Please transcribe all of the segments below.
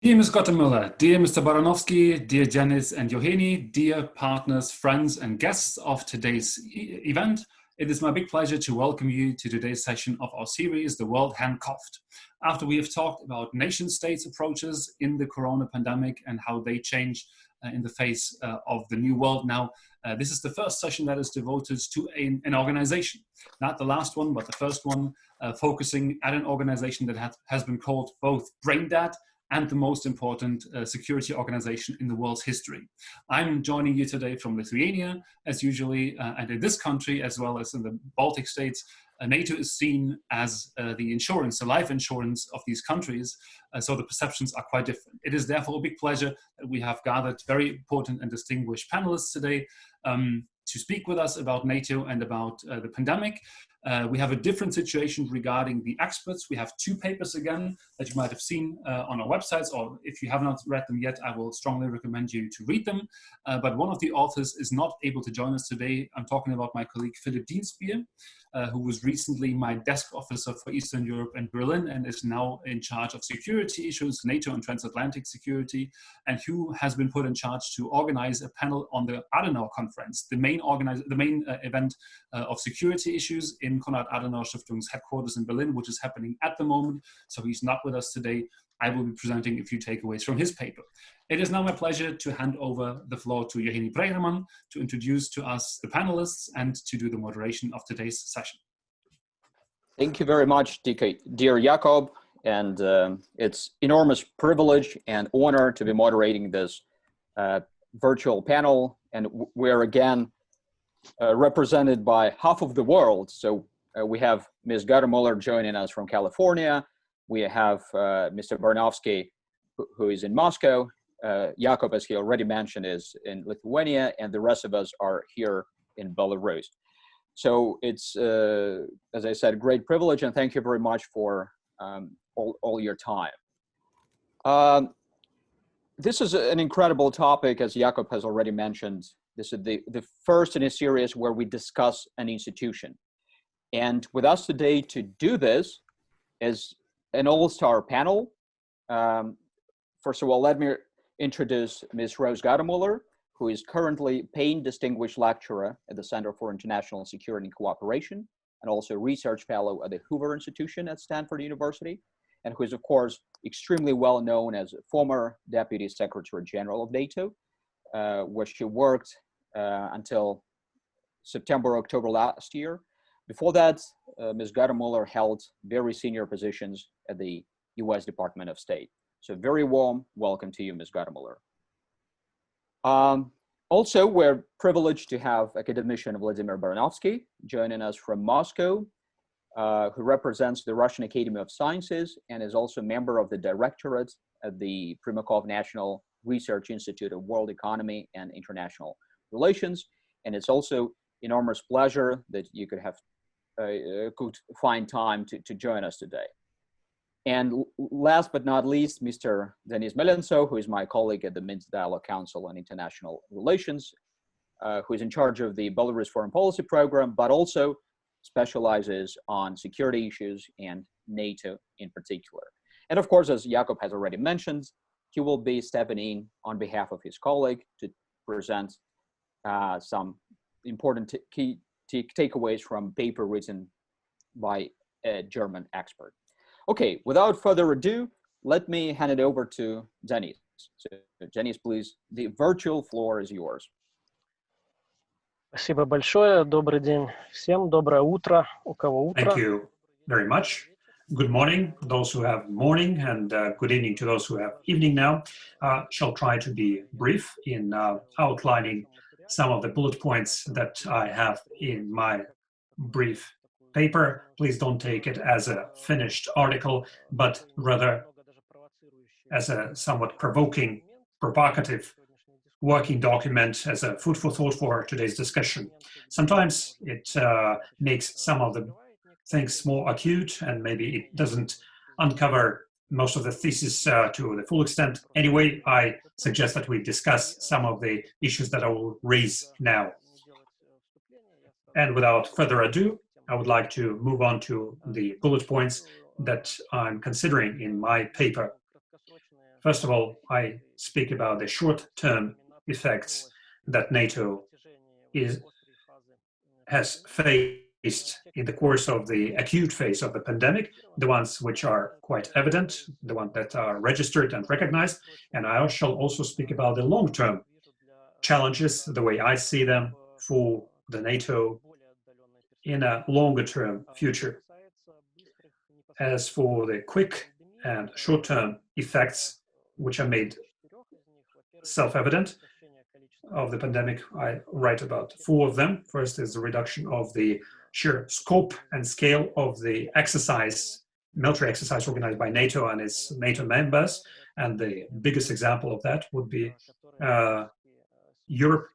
Dear Ms. Gottemüller, dear Mr. Baranovsky, dear Denis and Eugenii, dear partners, friends and guests of today's event, it is my big pleasure to welcome you to today's session of our series, The World HandCOV'd. After we have talked about nation-states approaches in the corona pandemic and how they change in the face of the new world now, this is the first session that is devoted to an organization. Not the last one, but the first one, focusing at an organization that has been called both brain dead and the most important security organization in the world's history. I'm joining you today from Lithuania, as usually, and in this country, as well as in the Baltic states, NATO is seen as the insurance, the life insurance of these countries, so the perceptions are quite different. It is therefore a big pleasure that we have gathered very important and distinguished panelists today to speak with us about NATO and about the pandemic. We have a different situation regarding the experts. We have two papers again that you might have seen on our websites, or if you have not read them yet, I will strongly recommend you to read them. But one of the authors is not able to join us today. I'm talking about my colleague Philip Dienstbier, who was recently my desk officer for Eastern Europe and Berlin and is now in charge of security issues, NATO and transatlantic security, and who has been put in charge to organize a panel on the Adenauer conference, the main event of security issues in Konrad Adenauer Stiftung's headquarters in Berlin, which is happening at the moment. So he's not with us today. I will be presenting a few takeaways from his paper. It is now my pleasure to hand over the floor to Eugenii Bregermann to introduce to us the panelists and to do the moderation of today's session. Thank you very much, dear Jakob. And it's enormous privilege and honor to be moderating this virtual panel. And we're again represented by half of the world. So we have Ms. Gottemüller joining us from California. We have Mr. Baranovsky, who is in Moscow. Jakob, as he already mentioned, is in Lithuania, and the rest of us are here in Belarus. So it's, as I said, great privilege, and thank you very much for all your time. This is an incredible topic, as Jakob has already mentioned. This is the first in a series where we discuss an institution. And with us today to do this is an all-star panel. First of all, let me introduce Ms. Rose Gottemüller, who is currently Payne Distinguished Lecturer at the Center for International Security and Cooperation, and also Research Fellow at the Hoover Institution at Stanford University, and who is, of course, extremely well known as a former Deputy Secretary General of NATO, where she worked until September, October last year. Before that, Ms. Gottemüller held very senior positions at the US Department of State. So very warm welcome to you, Ms. Gottemüller. Also, we're privileged to have academician Vladimir Baranovsky joining us from Moscow, who represents the Russian Academy of Sciences and is also a member of the directorate at the Primakov National Research Institute of World Economy and International Relations. And it's also enormous pleasure that you could find time to join us today. And last but not least, Mr. Denis Melentsov, who is my colleague at the Minsk Dialogue Council on International Relations, who is in charge of the Belarus Foreign Policy Program, but also specializes on security issues and NATO in particular. And of course, as Jakob has already mentioned, he will be stepping in on behalf of his colleague to present some important key takeaways from paper written by a German expert. Okay, without further ado, let me hand it over to Denis. So, Denis, please, the virtual floor is yours. Спасибо большое. Добрый день всем. Доброе утро. У кого утро? Thank you very much. Good morning, those who have morning, and good evening to those who have evening now. Shall try to be brief in outlining some of the bullet points that I have in my brief paper. Please don't take it as a finished article, but rather as a somewhat provocative working document, as a food for thought for today's discussion. Sometimes it makes some of the things more acute, and maybe it doesn't uncover most of the thesis to the full extent. Anyway, I suggest that we discuss some of the issues that I will raise now. And without further ado, I would like to move on to the bullet points that I'm considering in my paper. First of all, I speak about the short-term effects that NATO has faced in the course of the acute phase of the pandemic, the ones which are quite evident, the ones that are registered and recognized, and I shall also speak about the long-term challenges, the way I see them for the NATO in a longer-term future. As for the quick and short-term effects, which are made self-evident of the pandemic, I write about 4 of them. First is the reduction of the sheer scope and scale of the exercise, military exercise organized by NATO and its NATO members. And the biggest example of that would be Europe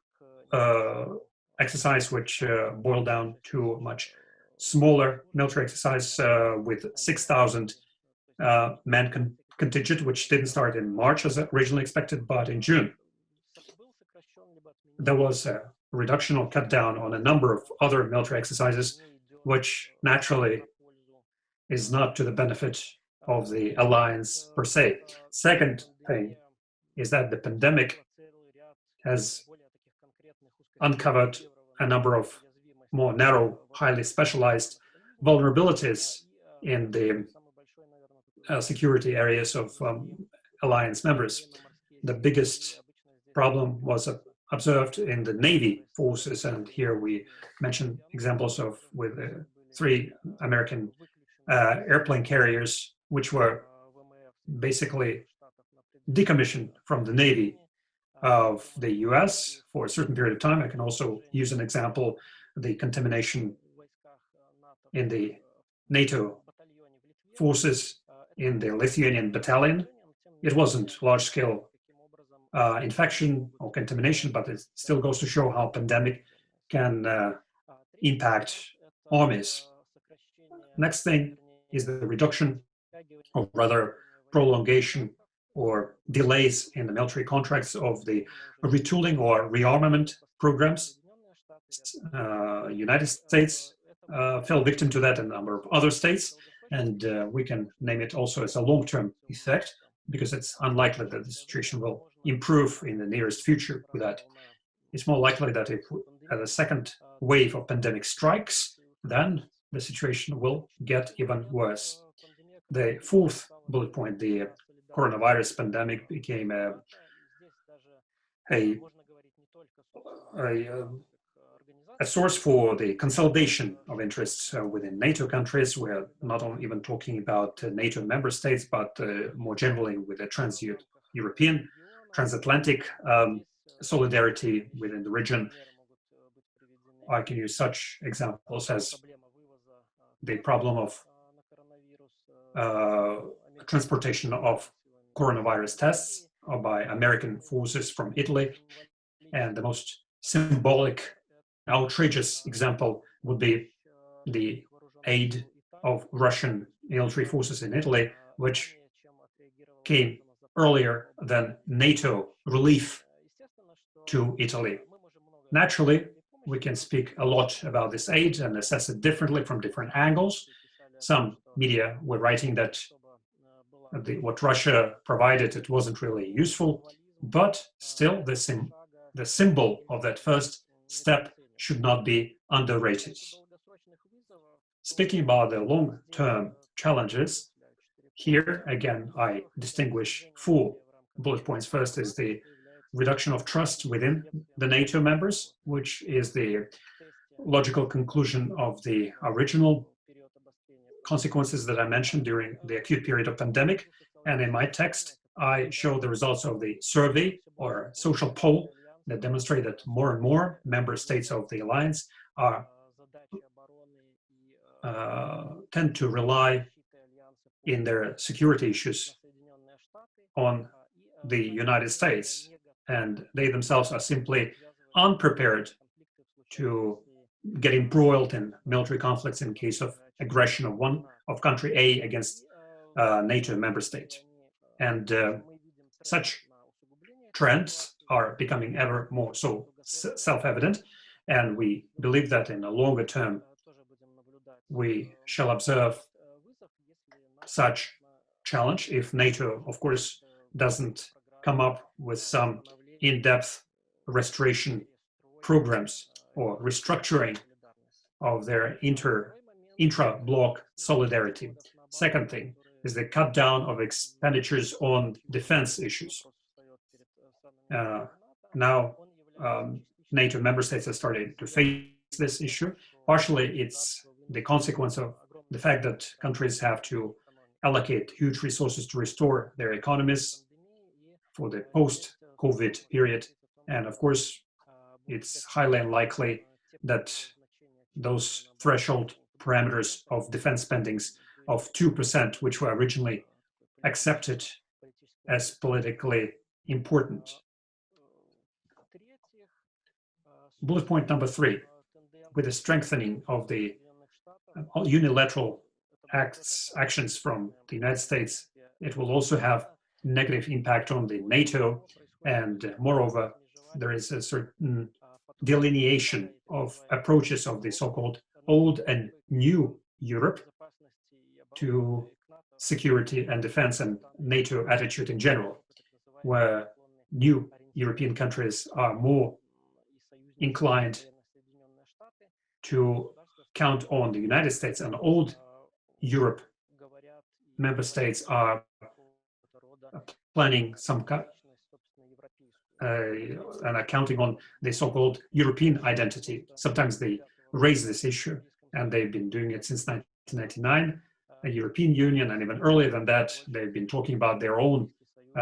exercise, which boiled down to a much smaller military exercise with 6,000 man contingent, which didn't start in March as originally expected, but in June. There was a reduction or cut down on a number of other military exercises, which naturally is not to the benefit of the alliance per se. Second thing is that the pandemic has uncovered a number of more narrow, highly specialized vulnerabilities in the security areas of alliance members. The biggest problem was observed in the Navy forces, and here we mention examples of with 3 American airplane carriers, which were basically decommissioned from the Navy of the US for a certain period of time. I can also use an example, the contamination in the NATO forces in the Lithuanian battalion. It wasn't large-scale infection or contamination, but it still goes to show how pandemic can impact armies. Next thing is the reduction, or rather prolongation or delays in the military contracts of the retooling or rearmament programs. United States fell victim to that, and a number of other states, and we can name it also as a long-term effect, because it's unlikely that the situation will improve in the nearest future with that. It's more likely that if a second wave of pandemic strikes, then the situation will get even worse. The 4th bullet point, the coronavirus pandemic, became a source for the consolidation of interests within NATO countries. We're not only even talking about NATO member states, but more generally with the trans-European, transatlantic solidarity within the region. I can use such examples as the problem of transportation of coronavirus tests by American forces from Italy, and the most symbolic, outrageous example would be the aid of Russian military forces in Italy, which came earlier than NATO relief to Italy. Naturally, we can speak a lot about this aid and assess it differently from different angles. Some media were writing that what Russia provided, it wasn't really useful, but still the symbol of that first step should not be underrated. Speaking about the long-term challenges, here again I distinguish 4 bullet points. First is the reduction of trust within the NATO members, which is the logical conclusion of the original consequences that I mentioned during the acute period of pandemic. And in my text, I show the results of the survey or social poll that demonstrate that more and more member states of the alliance tend to rely in their security issues on the United States, and they themselves are simply unprepared to get embroiled in military conflicts in case of aggression of country A against NATO member state. And such trends are becoming ever more so self-evident, and we believe that in a longer term we shall observe such challenge if NATO, of course, doesn't come up with some in-depth restoration programs or restructuring of their intra-bloc solidarity. Second thing is the cut down of expenditures on defense issues. Now, NATO member states have started to face this issue. Partially, it's the consequence of the fact that countries have to allocate huge resources to restore their economies for the post-COVID period. And of course, it's highly unlikely that those threshold parameters of defense spendings of 2%, which were originally accepted as politically important. Bullet point number 3, with the strengthening of the unilateral actions from the United States, it will also have negative impact on the NATO, and moreover, there is a certain delineation of approaches of the so-called old and new Europe to security and defense and NATO attitude in general, where new European countries are more inclined to count on the United States, and old Europe member states are planning some and are counting on the so-called European identity. Sometimes they raise this issue, and they've been doing it since 1999. The European Union, and even earlier than that, they've been talking about their own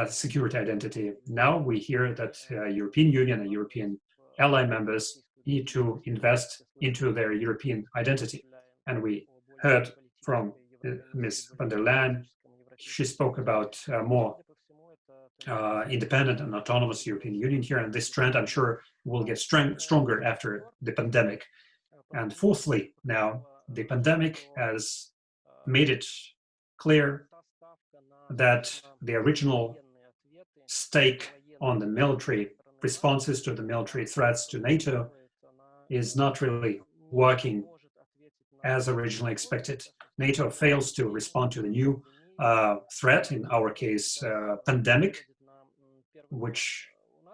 security identity. Now we hear that European Union and European ally members need to invest into their European identity. And we heard from Ms. von der Leyen, she spoke about more independent and autonomous European Union here, and this trend, I'm sure, will get stronger after the pandemic. And fourthly, now, the pandemic has made it clear that the original stake on the military responses to the military threats to NATO is not really working as originally expected. NATO fails to respond to the new threat, in our case, pandemic, which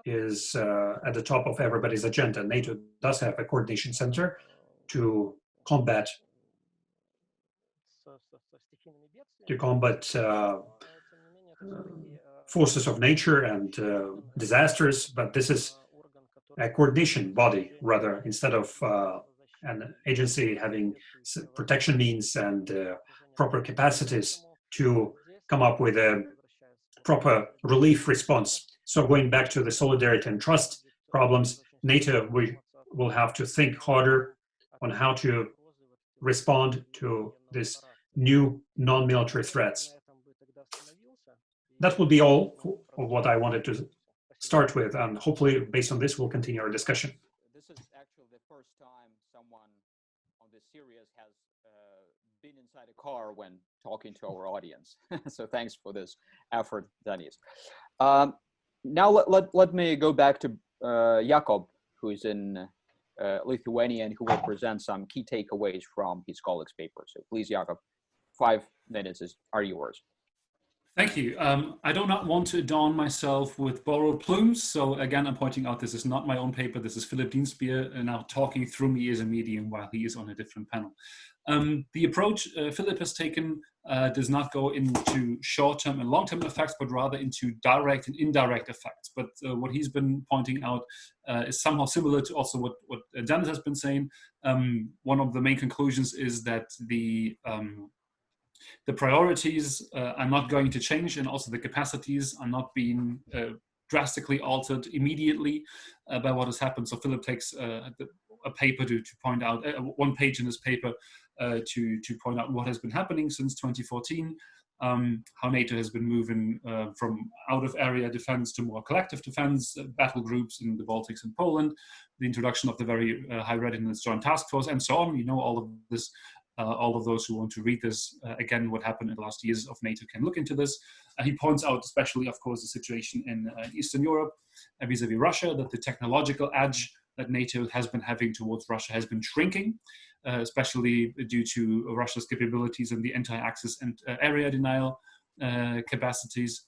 is at the top of everybody's agenda. NATO does have a coordination center to combat forces of nature and disasters, but this is a coordination body, rather, instead of an agency having protection means and proper capacities to come up with a proper relief response. So going back to the solidarity and trust problems, NATO will have to think harder on how to respond to this new non-military threats. That will be all of what I wanted to start with, and hopefully based on this we'll continue our discussion. This is actually the first time someone on this series has been inside a car when talking to our audience. So thanks for this effort, Denis. Now let me go back to Jakob, who is in Lithuania and who will present some key takeaways from his colleague's paper. So please, Jakob, 5 minutes are yours. Thank you. I do not want to adorn myself with borrowed plumes. So again, I'm pointing out this is not my own paper. This is Philip Dienstbier now talking through me as a medium while he is on a different panel. The approach Philip has taken does not go into short-term and long-term effects, but rather into direct and indirect effects. But what he's been pointing out is somehow similar to also what Denis has been saying. One of the main conclusions is that the priorities are not going to change, and also the capacities are not being drastically altered immediately by what has happened. So Philip takes a paper to point out, one page in his paper to point out what has been happening since 2014, how NATO has been moving from out-of-area defense to more collective defense, battle groups in the Baltics and Poland, the introduction of the very high readiness joint task force, and so on. You know all of this. All of those who want to read this, again, what happened in the last years of NATO can look into this. He points out especially, of course, the situation in Eastern Europe vis-a-vis Russia, that the technological edge that NATO has been having towards Russia has been shrinking, especially due to Russia's capabilities in the anti-access and area denial capacities.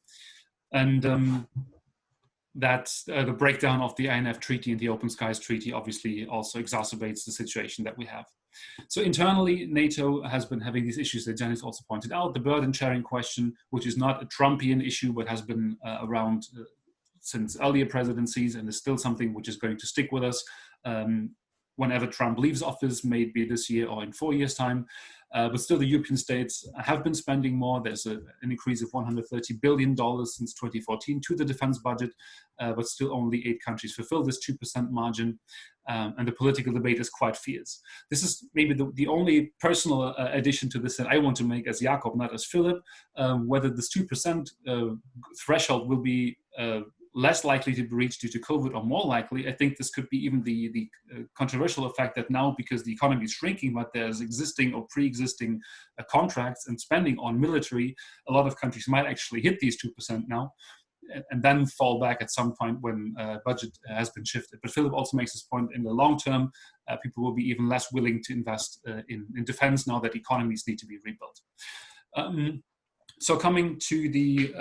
And that the breakdown of the INF Treaty and the Open Skies Treaty obviously also exacerbates the situation that we have. So internally, NATO has been having these issues that Janice also pointed out, the burden sharing question, which is not a Trumpian issue, but has been around since earlier presidencies and is still something which is going to stick with us whenever Trump leaves office, maybe this year or in 4 years' time. But still, the European states have been spending more. There's an increase of $130 billion since 2014 to the defense budget, but still only 8 countries fulfill this 2% margin. And the political debate is quite fierce. This is maybe the only personal addition to this that I want to make as Jakob, not as Philip, whether this 2% threshold will be less likely to be reached due to COVID or more likely. I think this could be even the controversial effect that now, because the economy is shrinking, but there's existing or pre-existing contracts and spending on military, a lot of countries might actually hit these 2% now and then fall back at some point when budget has been shifted. But Philip also makes this point, in the long term, people will be even less willing to invest in defense now that economies need to be rebuilt. So coming to the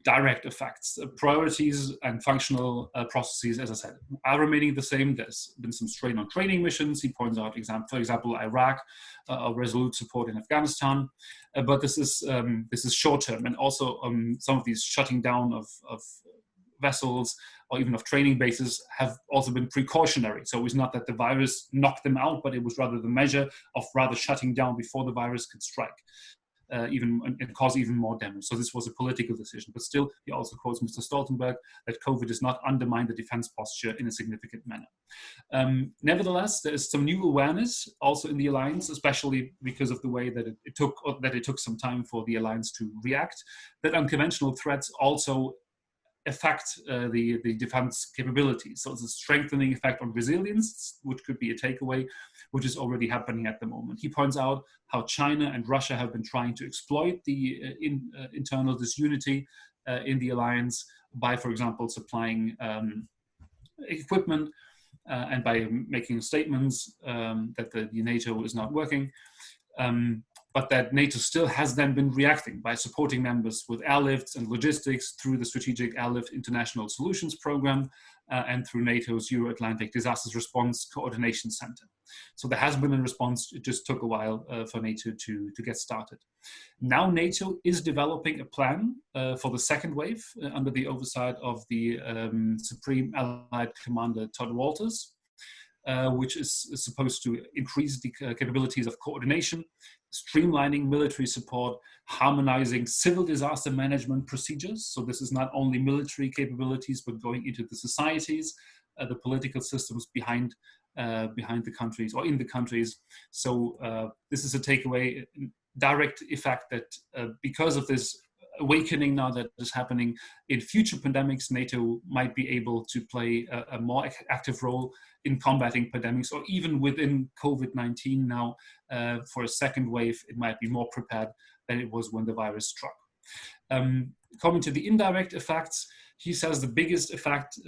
direct effects, priorities and functional processes, as I said, are remaining the same. There's been some strain on training missions. He points out, for example, Iraq, resolute support in Afghanistan. But this is short term, and also some of these shutting down of vessels or even of training bases have also been precautionary. So it was not that the virus knocked them out, but it was rather the measure of rather shutting down before the virus could strike. And cause even more damage. So this was a political decision. But still, he also quotes Mr. Stoltenberg that COVID does not undermine the defense posture in a significant manner. Nevertheless, there is some new awareness also in the alliance, especially because of the way that it took some time for the alliance to react, that unconventional threats also affect the defense capabilities. So it's a strengthening effect on resilience, which could be a takeaway, which is already happening at the moment. He points out how China and Russia have been trying to exploit the internal disunity in the alliance by, for example, supplying equipment and by making statements that the NATO is not working. But that NATO still has then been reacting by supporting members with airlifts and logistics through the Strategic Airlift International Solutions Program and through NATO's Euro-Atlantic Disasters Response Coordination Center. So there has been a response. It just took a while for NATO to get started. Now NATO is developing a plan for the second wave under the oversight of the Supreme Allied Commander Todd Walters, which is supposed to increase the capabilities of coordination, streamlining military support, harmonizing civil disaster management procedures. So this is not only military capabilities, but going into the societies, the political systems behind the countries or in the countries. So this is a takeaway, direct effect that because of this awakening now that is happening in future pandemics, NATO might be able to play a more active role in combating pandemics, or even within COVID-19 now for a second wave, it might be more prepared than it was when the virus struck. Coming to the indirect effects, he says the biggest effect,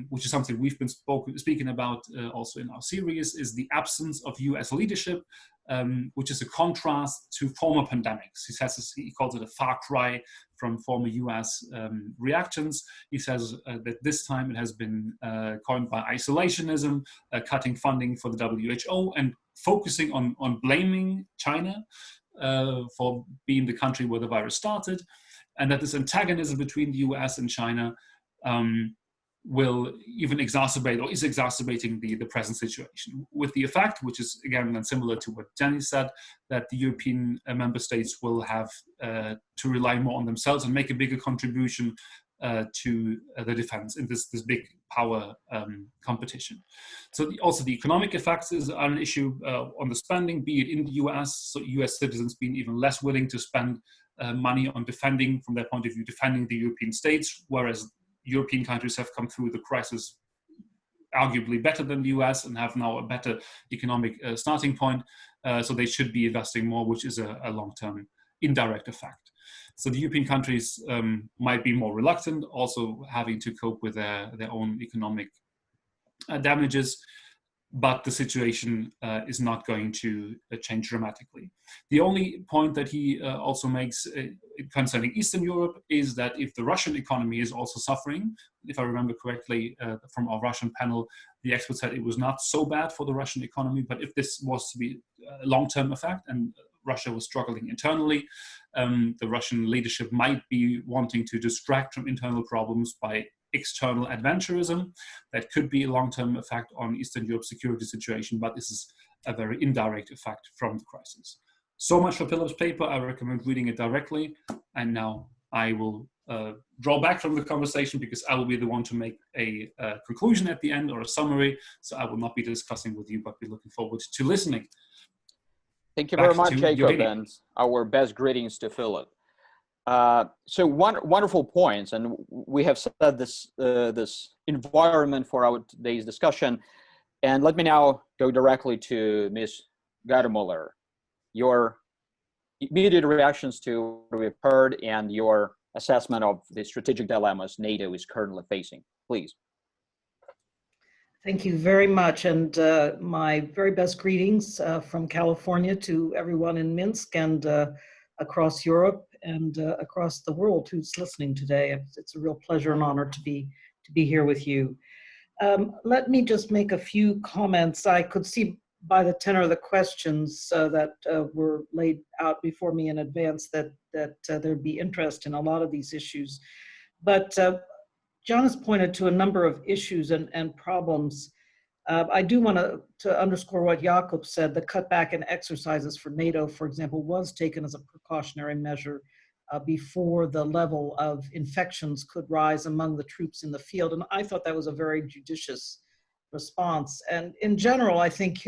which is something we've been speaking about also in our series, is the absence of US leadership, which is a contrast to former pandemics. He says he calls it a far cry from former US reactions. He says that this time it has been coined by isolationism, cutting funding for the WHO, and focusing on blaming China for being the country where the virus started, and that this antagonism between the US and China will even exacerbate, or is exacerbating, the present situation, with the effect, which is again similar to what Jenny said, that the European member states will have to rely more on themselves and make a bigger contribution to the defense in this big power competition. So also the economic effects is an issue on the spending, be it in the US, so US citizens being even less willing to spend money on defending, from their point of view, defending the European states, whereas European countries have come through the crisis arguably better than the US and have now a better economic starting point. So they should be investing more, which is a long-term indirect effect. So the European countries might be more reluctant, also having to cope with their own economic damages. but the situation is not going to change dramatically. The only point that he also makes concerning Eastern Europe is that if the Russian economy is also suffering, if I remember correctly from our Russian panel, the expert said it was not so bad for the Russian economy, but if this was to be a long-term effect and Russia was struggling internally, the Russian leadership might be wanting to distract from internal problems by external adventurism. That could be a long-term effect on Eastern Europe's security situation, but this is a very indirect effect from the crisis. So much for Philip's paper. I recommend reading it directly. And now I will draw back from the conversation because I will be the one to make a conclusion at the end or a summary. So I will not be discussing with you, but be looking forward to listening. Thank you very much, Jacob, and our best greetings to Philip. So wonderful points, and we have set this this environment for our today's discussion. And let me now go directly to Ms. Garmuller. Your immediate reactions to what we've heard and your assessment of the strategic dilemmas NATO is currently facing, please. Thank you very much, and my very best greetings from California to everyone in Minsk and across Europe and across the world who's listening today. It's a real pleasure and honor to be here with you. Let me just make a few comments. I could see by the tenor of the questions that were laid out before me in advance that there'd be interest in a lot of these issues. But John has pointed to a number of issues and problems. I do want to underscore what Jakob said. The cutback in exercises for NATO, for example, was taken as a precautionary measure before the level of infections could rise among the troops in the field. And I thought that was a very judicious response. And in general, I think,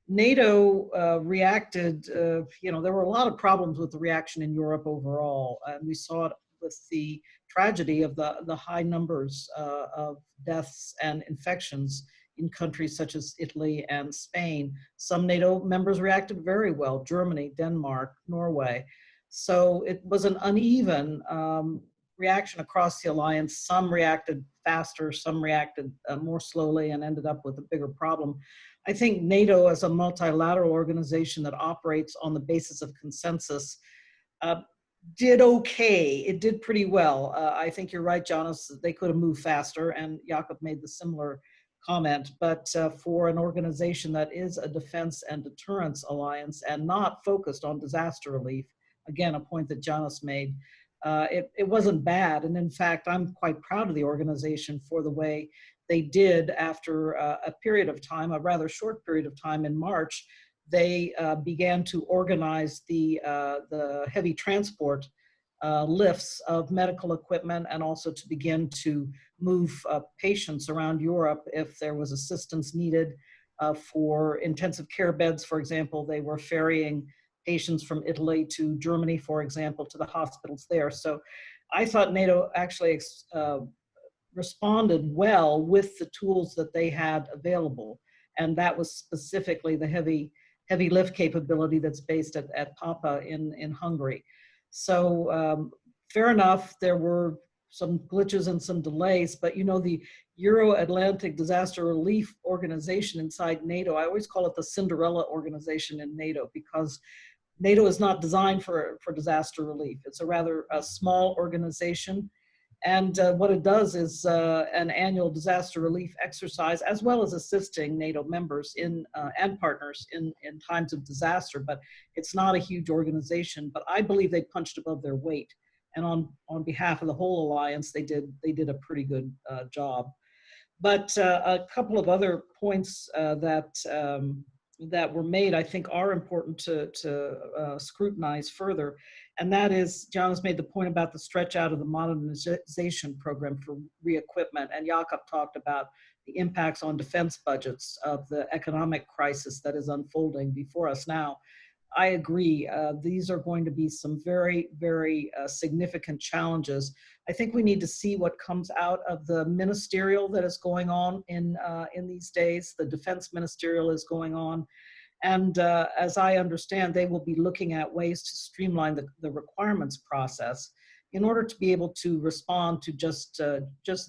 NATO reacted, there were a lot of problems with the reaction in Europe overall. And we saw it with the tragedy of the high numbers of deaths and infections in countries such as Italy and Spain. Some NATO members reacted very well: Germany, Denmark, Norway. So it was an uneven reaction across the alliance. Some reacted faster, some reacted more slowly and ended up with a bigger problem. I think NATO, as a multilateral organization that operates on the basis of consensus, did okay. It did pretty well. I think you're right, Jonas, they could have moved faster, and Jakob made the similar comment, but for an organization that is a defense and deterrence alliance and not focused on disaster relief, again, a point that Jonas made, it wasn't bad. And in fact, I'm quite proud of the organization for the way they did after a period of time, a rather short period of time in March. They began to organize the heavy transport lifts of medical equipment and also to begin to move patients around Europe if there was assistance needed for intensive care beds. For example, they were ferrying patients from Italy to Germany, for example, to the hospitals there. So I thought NATO actually responded well with the tools that they had available. And that was specifically the heavy lift capability that's based at Papa in Hungary. So fair enough, there were some glitches and some delays, but the Euro-Atlantic Disaster Relief Organization inside NATO, I always call it the Cinderella organization in NATO, because NATO is not designed for disaster relief. It's a rather small organization. And what it does is an annual disaster relief exercise, as well as assisting NATO members and partners in times of disaster. But it's not a huge organization. But I believe they punched above their weight. And on behalf of the whole alliance, they did a pretty good job. But a couple of other points that were made, I think, are important to scrutinize further. And that is, John has made the point about the stretch out of the modernization program for re-equipment. And Jakob talked about the impacts on defense budgets of the economic crisis that is unfolding before us now. I agree. These are going to be some very, very significant challenges. I think we need to see what comes out of the ministerial that is going on in these days. The defense ministerial is going on. And as I understand, they will be looking at ways to streamline the requirements process. in order to be able to respond to just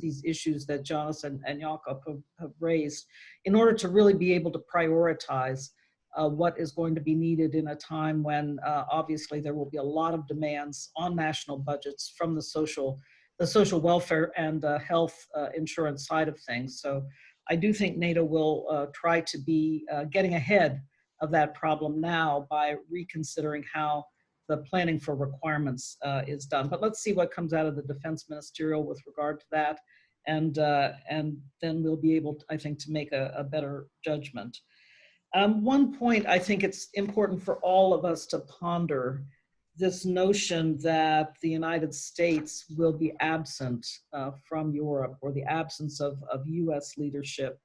these issues that Jonathan and Jakob have raised, in order to really be able to prioritize what is going to be needed in a time when obviously there will be a lot of demands on national budgets from the social welfare and health insurance side of things. So I do think NATO will try to be getting ahead of that problem now by reconsidering how the planning for requirements is done. But let's see what comes out of the Defense Ministerial with regard to that. And then we'll be able, I think, to make a better judgment. One point I think it's important for all of us to ponder, this notion that the United States will be absent from Europe, or the absence of US leadership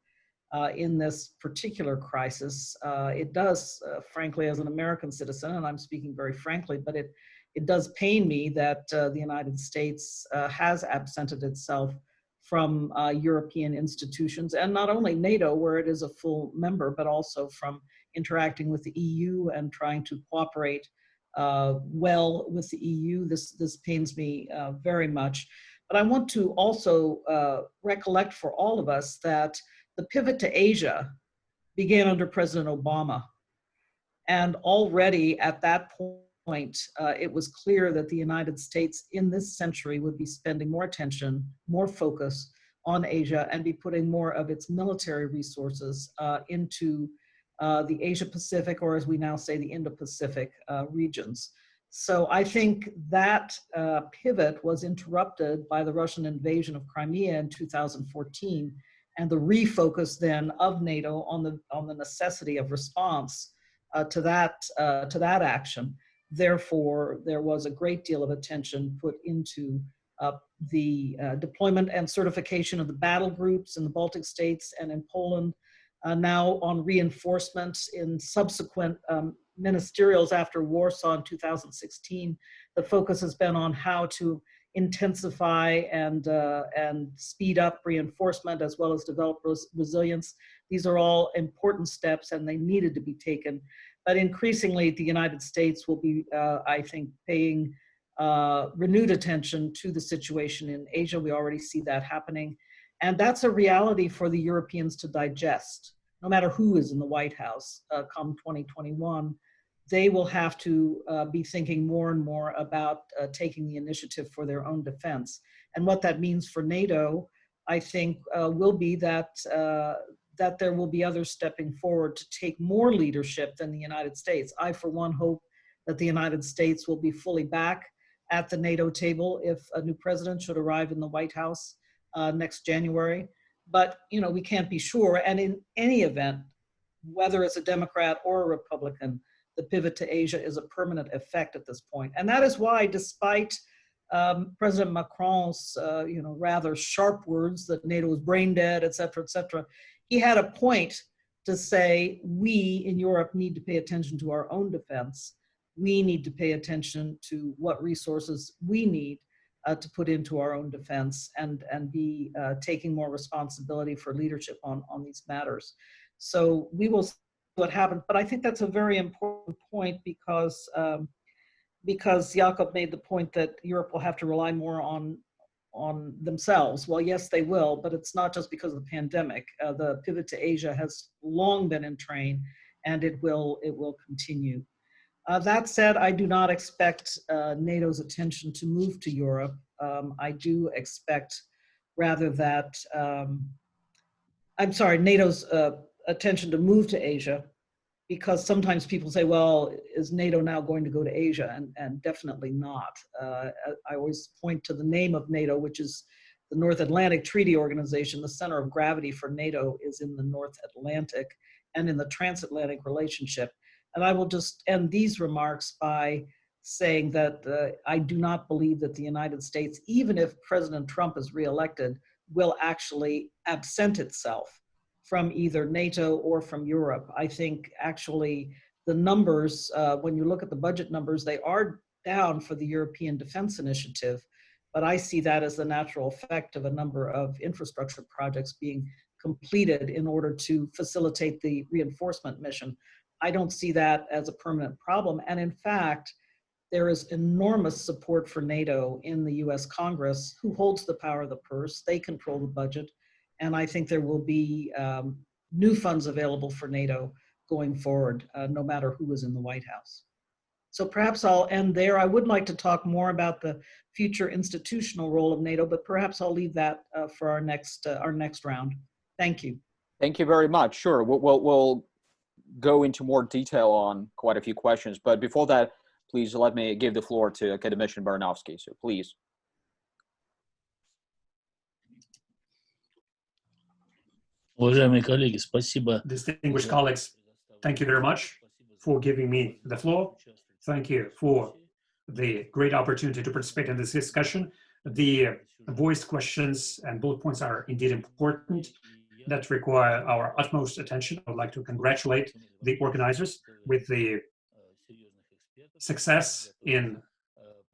in this particular crisis. It does, frankly, as an American citizen, and I'm speaking very frankly, but it does pain me that the United States has absented itself from European institutions, and not only NATO, where it is a full member, but also from interacting with the EU and trying to cooperate well with the EU. This pains me very much. But I want to also recollect for all of us that the pivot to Asia began under President Obama. And already at that point, it was clear that the United States in this century would be spending more attention, more focus on Asia, and be putting more of its military resources into the Asia Pacific, or as we now say, the Indo-Pacific regions. So I think that pivot was interrupted by the Russian invasion of Crimea in 2014, and the refocus then of NATO on the necessity of response to that action. Therefore, there was a great deal of attention put into the deployment and certification of the battle groups in the Baltic states and in Poland. Now on reinforcements in subsequent ministerials after Warsaw in 2016, the focus has been on how to intensify and speed up reinforcement as well as develop resilience. These are all important steps and they needed to be taken. But increasingly, the United States will be, I think, paying renewed attention to the situation in Asia. We already see that happening. And that's a reality for the Europeans to digest. No matter who is in the White House come 2021, they will have to be thinking more and more about taking the initiative for their own defense. And what that means for NATO, I think, will be that there will be others stepping forward to take more leadership than the United States. I, for one, hope that the United States will be fully back at the NATO table if a new president should arrive in the White House next January. But, you know, we can't be sure. And in any event, whether it's a Democrat or a Republican, the pivot to Asia is a permanent effect at this point. And that is why, despite President Macron's rather sharp words that NATO is brain dead, et cetera, he had a point to say, we in Europe need to pay attention to our own defense. We need to pay attention to what resources we need to put into our own defense and be taking more responsibility for leadership on these matters. So we will see what happens, but I think that's a very important point because Jakob made the point that Europe will have to rely more on themselves. Well, yes, they will, but it's not just because of the pandemic. The pivot to Asia has long been in train, and it will continue. That said, I do not expect NATO's attention to move to Europe. I do expect rather that, NATO's attention to move to Asia, because sometimes people say, well, is NATO now going to go to Asia? And definitely not. I always point to the name of NATO, which is the North Atlantic Treaty Organization. The center of gravity for NATO is in the North Atlantic and in the transatlantic relationship. And I will just end these remarks by saying that I do not believe that the United States, even if President Trump is reelected, will actually absent itself from either NATO or from Europe. I think actually the numbers, when you look at the budget numbers, they are down for the European Defense Initiative, but I see that as the natural effect of a number of infrastructure projects being completed in order to facilitate the reinforcement mission. I don't see that as a permanent problem. And in fact, there is enormous support for NATO in the US Congress, who holds the power of the purse. They control the budget. And I think there will be new funds available for NATO going forward, no matter who is in the White House. So perhaps I'll end there. I would like to talk more about the future institutional role of NATO, but perhaps I'll leave that for our next round. Thank you. Thank you very much. Sure, we'll go into more detail on quite a few questions, but before that, please let me give the floor to Academician Baranovsky. So please. Distinguished colleagues, thank you very much for giving me the floor. Thank you for the great opportunity to participate in this discussion. The voiced questions and bullet points are indeed important, that require our utmost attention. I would like to congratulate the organizers with the success in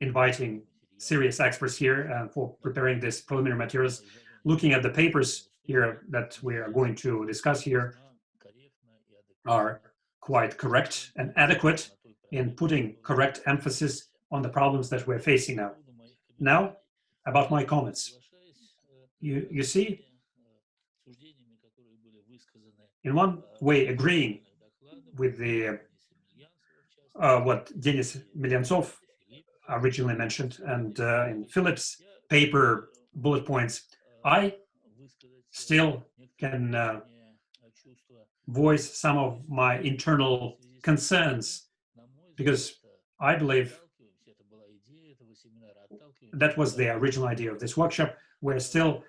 inviting serious experts here and for preparing this preliminary materials. Looking at the papers here that we are going to discuss here are quite correct and adequate in putting correct emphasis on the problems that we're facing now. Now, about my comments. You see, in one way, agreeing with the what Denis Melyantsov originally mentioned, and in Philip's paper bullet points, I still can voice some of my internal concerns, because I believe that was the original idea of this workshop. We're still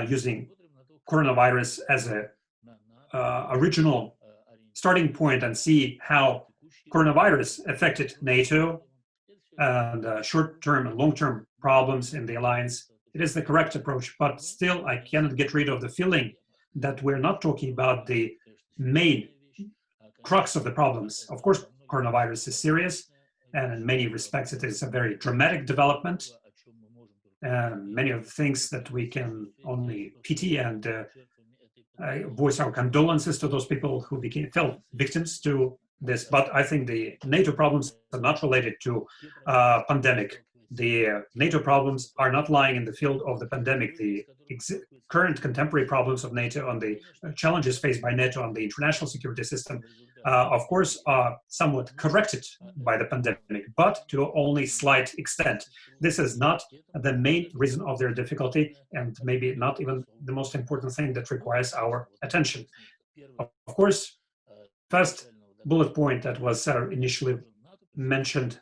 using coronavirus as a original starting point and see how coronavirus affected NATO and short-term and long-term problems in the alliance. It is the correct approach, but still I cannot get rid of the feeling that we're not talking about the main crux of the problems. Of course, coronavirus is serious, and in many respects it is a very dramatic development. Many of the things that we can only pity and voice our condolences to those people who fell victims to this. But I think the NATO problems are not related to pandemic. The NATO problems are not lying in the field of the pandemic. The current contemporary problems of NATO and the challenges faced by NATO and the international security system, of course, are somewhat corrected by the pandemic, but to only slight extent. This is not the main reason of their difficulty, and maybe not even the most important thing that requires our attention. Of course, first bullet point that was initially mentioned,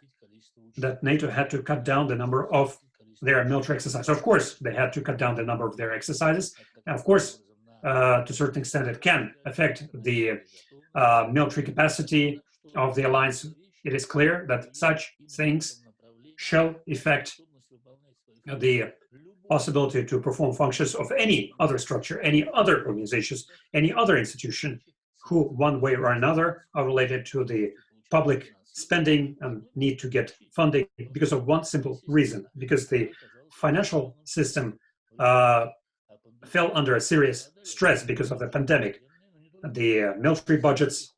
that NATO had to cut down the number of their military exercises. Of course, they had to cut down the number of their exercises. And of course, to a certain extent, it can affect the military capacity of the alliance. It is clear that such things shall affect the possibility to perform functions of any other structure, any other organizations, any other institution who, one way or another, are related to the public spending and need to get funding because of one simple reason, because the financial system fell under a serious stress because of the pandemic. The military budgets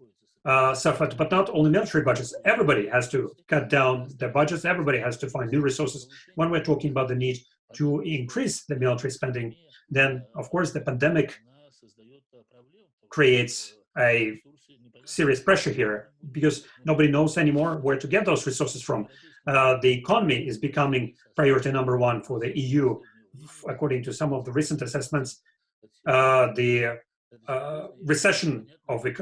suffered, but not only military budgets. Everybody has to cut down their budgets. Everybody has to find new resources. When we're talking about the need to increase the military spending, then, of course, the pandemic creates a serious pressure here, because nobody knows anymore where to get those resources from. The economy is becoming priority number one for the EU. According to some of the recent assessments, the recession of the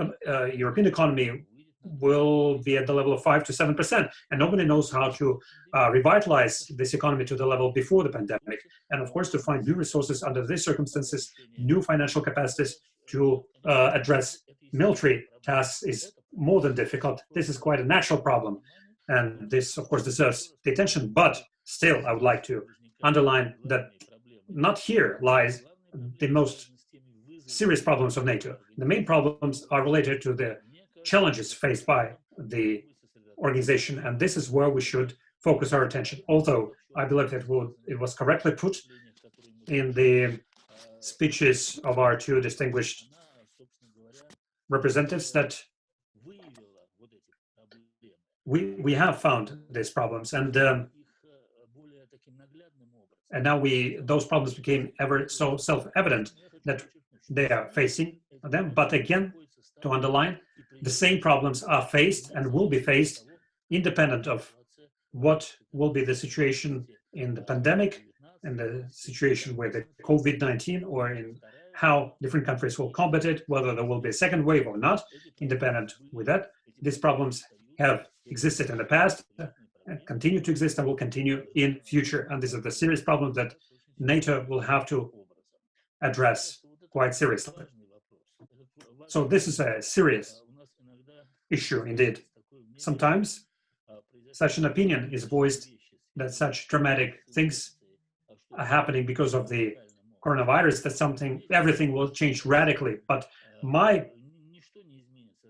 European economy will be at the level of 5 to 7%, and nobody knows how to revitalize this economy to the level before the pandemic. And of course, to find new resources under these circumstances, new financial capacities to address military tasks is more than difficult. This is quite a natural problem, and this, of course, deserves the attention. But still, I would like to underline that not here lies the most serious problems of NATO. The main problems are related to the challenges faced by the organization, and this is where we should focus our attention. Although I believe that it was correctly put in the speeches of our two distinguished representatives that we have found these problems, and now those problems became ever so self-evident that they are facing them. But again, to underline, the same problems are faced and will be faced independent of what will be the situation in the pandemic and the situation with the COVID-19, or in how different countries will combat it, whether there will be a second wave or not. Independent with that, these problems have existed in the past, and continue to exist, and will continue in future. And these are the serious problems that NATO will have to address quite seriously. So this is a serious issue indeed. Sometimes such an opinion is voiced that such dramatic things are happening because of the coronavirus, that everything will change radically. But my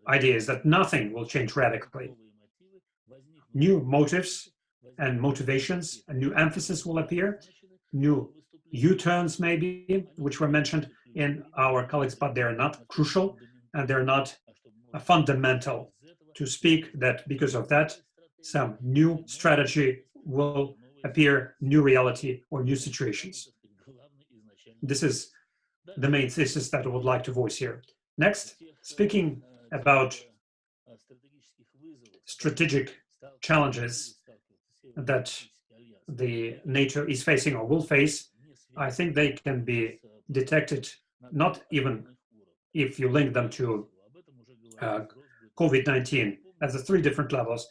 idea is that nothing will change radically. New motives and motivations, a new emphasis will appear, new U-turns maybe, which were mentioned in our colleagues, but they're not crucial and they're not fundamental to speak that because of that, some new strategy will appear, new reality or new situations. This is the main thesis that I would like to voice here. Next, speaking about strategic challenges that the NATO is facing or will face, I think they can be detected not even if you link them to COVID-19 at the three different levels.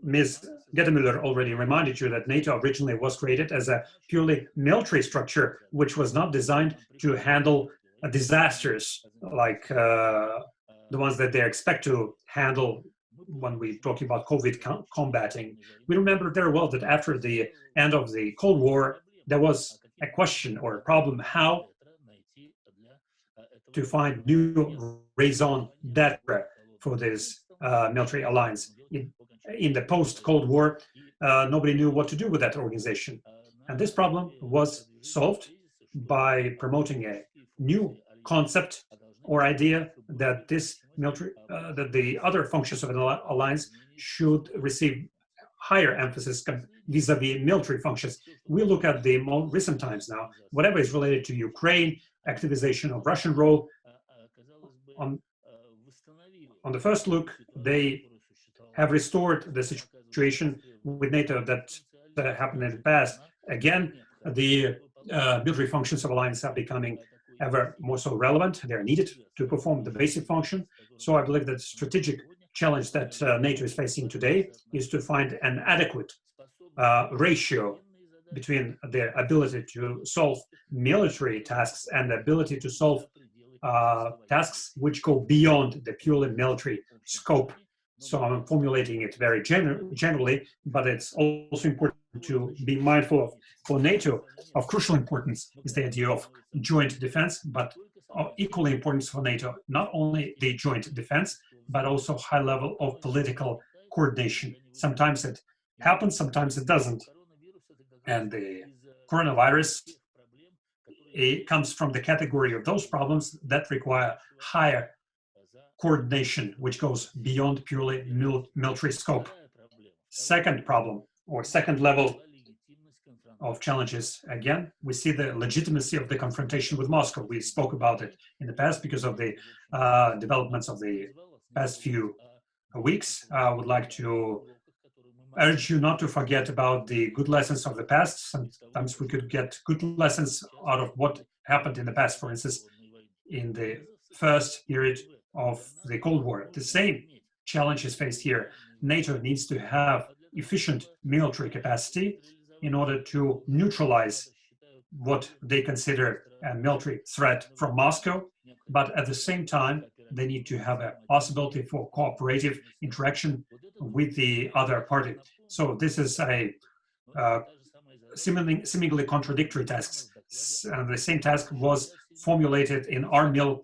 Ms. Gettemüller already reminded you that NATO originally was created as a purely military structure, which was not designed to handle disasters like the ones that they expect to handle when we're talking about COVID combating. We remember very well that after the end of the Cold War, there was a question or a problem how to find new raison d'etre for this military alliance. In the post-Cold War, nobody knew what to do with that organization. And this problem was solved by promoting a new concept or idea that this military, that the other functions of an alliance should receive higher emphasis vis-a-vis military functions. We look at the more recent times now, whatever is related to Ukraine, activization of Russian role. On the first look, they have restored the situation with NATO that happened in the past. Again, the military functions of alliance are becoming ever more so relevant. They're needed to perform the basic function. So I believe that the strategic challenge that NATO is facing today is to find an adequate ratio between their ability to solve military tasks and the ability to solve tasks which go beyond the purely military scope. So I'm formulating it very generally, but it's also important to be mindful of, for NATO, of crucial importance is the idea of joint defense, but of equally importance for NATO, not only the joint defense, but also high level of political coordination. Sometimes it happens, sometimes it doesn't. And the coronavirus, it comes from the category of those problems that require higher coordination, which goes beyond purely military scope. Second problem, or second level of challenges, again, we see the legitimacy of the confrontation with Moscow. We spoke about it in the past because of the developments of the past few weeks. I would like to urge you not to forget about the good lessons of the past. Sometimes we could get good lessons out of what happened in the past. For instance, in the first period of the Cold War, the same challenge is faced here. NATO needs to have efficient military capacity in order to neutralize what they consider a military threat from Moscow, but at the same time, they need to have a possibility for cooperative interaction with the other party. So this is a seemingly contradictory task. The same task was formulated in Armil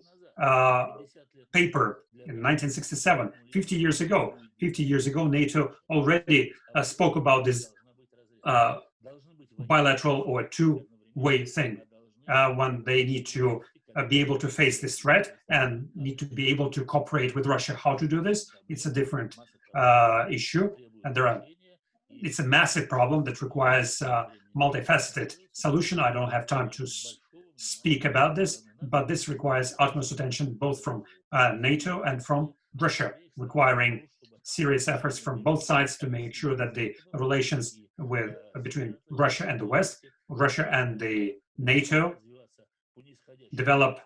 paper in 1967, 50 years ago. 50 years ago, NATO already spoke about this bilateral or two-way thing when they need to be able to face this threat and need to be able to cooperate with Russia. How to do this? It's a different issue, and it's a massive problem that requires multifaceted solution. I don't have time to speak about this, but this requires utmost attention both from NATO and from Russia, requiring serious efforts from both sides to make sure that the relations between Russia and the West, Russia and the NATO develop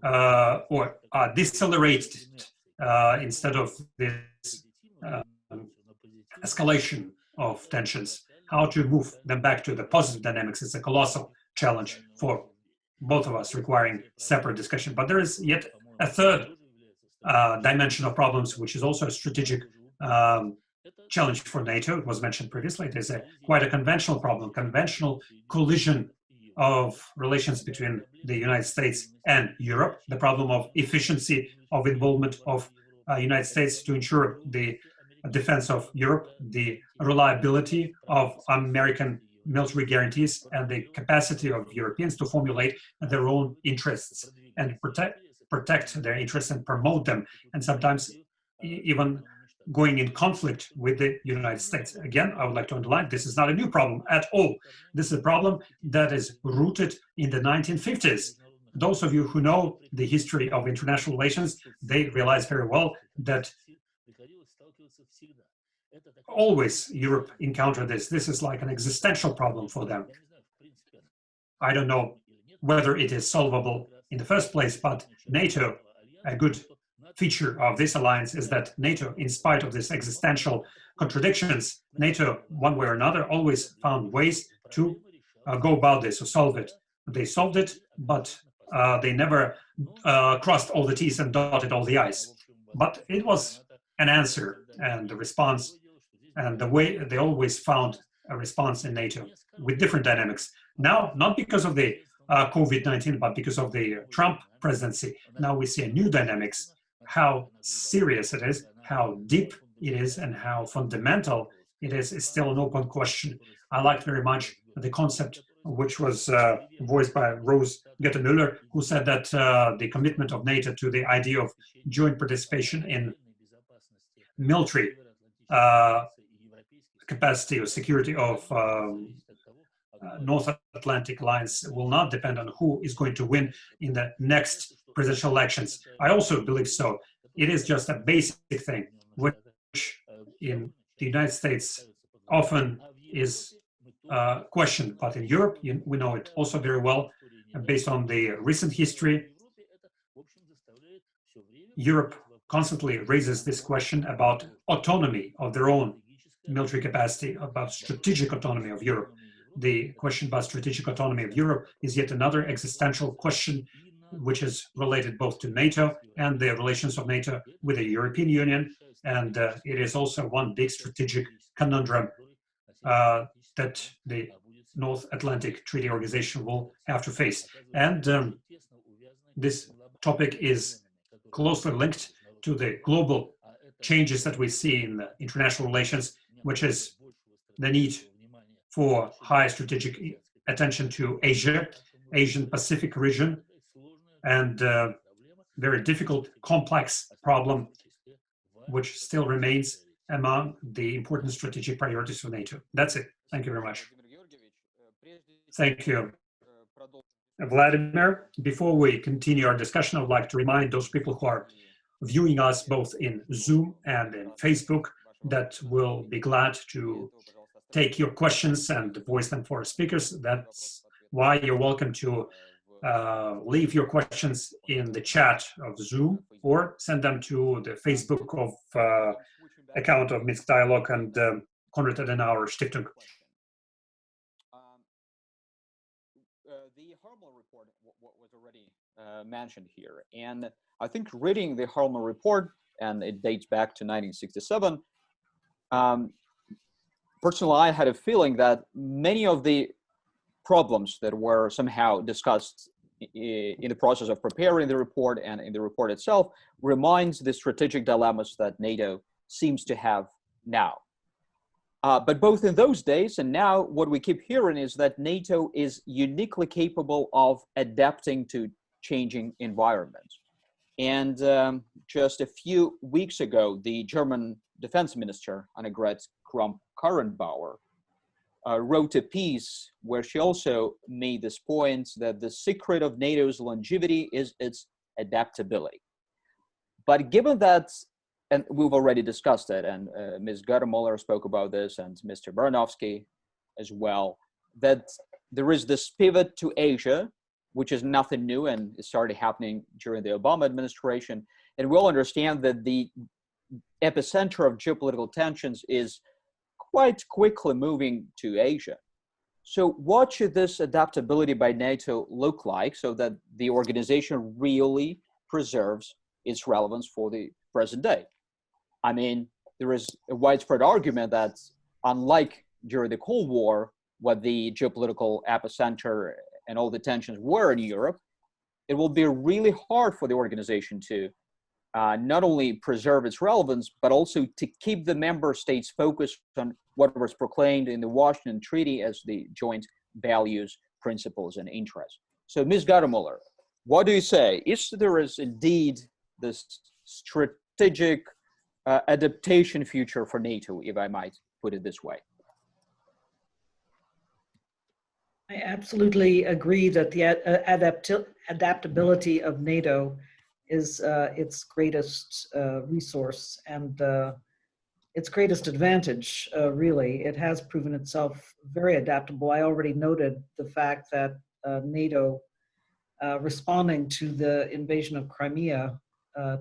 or are decelerated instead of this escalation of tensions. How to move them back to the positive dynamics is a colossal challenge for both of us, requiring separate discussion. But there is yet a third dimension of problems, which is also a strategic challenge for NATO. It was mentioned previously. It is quite a conventional problem, conventional collision of relations between the United States and Europe, the problem of efficiency of involvement of United States to ensure the defense of Europe, the reliability of American military guarantees, and the capacity of Europeans to formulate their own interests and protect their interests and promote them, and sometimes even going in conflict with the United States. Again, I would like to underline, this is not a new problem at all. This is a problem that is rooted in the 1950s. Those of you who know the history of international relations, they realize very well that always Europe encountered this. This is like an existential problem for them. I don't know whether it is solvable in the first place, but NATO, a good feature of this alliance is that NATO, in spite of these existential contradictions, NATO, one way or another, always found ways to go about this, to solve it. They solved it, but they never crossed all the T's and dotted all the I's. But it was an answer and a response, and the way they always found a response in NATO with different dynamics. Now, not because of the COVID-19, but because of the Trump presidency, now we see a new dynamics, how serious it is, how deep it is, and how fundamental it is still an open question. I liked very much the concept which was voiced by Rose Gettemüller, who said that the commitment of NATO to the idea of joint participation in military capacity or security of North Atlantic Alliance will not depend on who is going to win in the next presidential elections. I also believe so. It is just a basic thing, which in the United States often is questioned, but in Europe, we know it also very well. Based on the recent history, Europe constantly raises this question about autonomy of their own military capacity, about strategic autonomy of Europe. The question about strategic autonomy of Europe is yet another existential question, which is related both to NATO and the relations of NATO with the European Union. And it is also one big strategic conundrum that the North Atlantic Treaty Organization will have to face. And this topic is closely linked to the global changes that we see in international relations, which is the need for high strategic attention to Asia, Asian Pacific region, and very difficult, complex problem, which still remains among the important strategic priorities for NATO. That's it. Thank you very much. Thank you, Vladimir. Before we continue our discussion, I would like to remind those people who are viewing us both in Zoom and in Facebook that we'll be glad to take your questions and voice them for our speakers. That's why you're welcome to leave your questions in the chat of Zoom or send them to the Facebook of account of Minsk Dialogue and Konrad Adenauer Stiftung. The Harmel report was already mentioned here, and I think reading the Harmel report, and it dates back to 1967, personally, I had a feeling that many of the problems that were somehow discussed in the process of preparing the report and in the report itself reminds the strategic dilemmas that NATO seems to have now. But both in those days and now, what we keep hearing is that NATO is uniquely capable of adapting to changing environments. And just a few weeks ago, the German Defense Minister Annegret Kramp-Karrenbauer wrote a piece where she also made this point that the secret of NATO's longevity is its adaptability. But given that, and we've already discussed it, and Ms. Guttermuller spoke about this, and Mr. Baranovsky as well, that there is this pivot to Asia, which is nothing new, and it started happening during the Obama administration. And we'll understand that the epicenter of geopolitical tensions is quite quickly moving to Asia. So what should this adaptability by NATO look like so that the organization really preserves its relevance for the present day? I mean, there is a widespread argument that unlike during the Cold War, what the geopolitical epicenter and all the tensions were in Europe, it will be really hard for the organization to not only preserve its relevance, but also to keep the member states focused on what was proclaimed in the Washington Treaty as the joint values, principles, and interests. So, Ms. Guttermuller, what do you say? Is there is indeed this strategic adaptation future for NATO, if I might put it this way? I absolutely agree that the adaptability of NATO is its greatest resource and its greatest advantage, really. It has proven itself very adaptable. I already noted the fact that NATO, responding to the invasion of Crimea,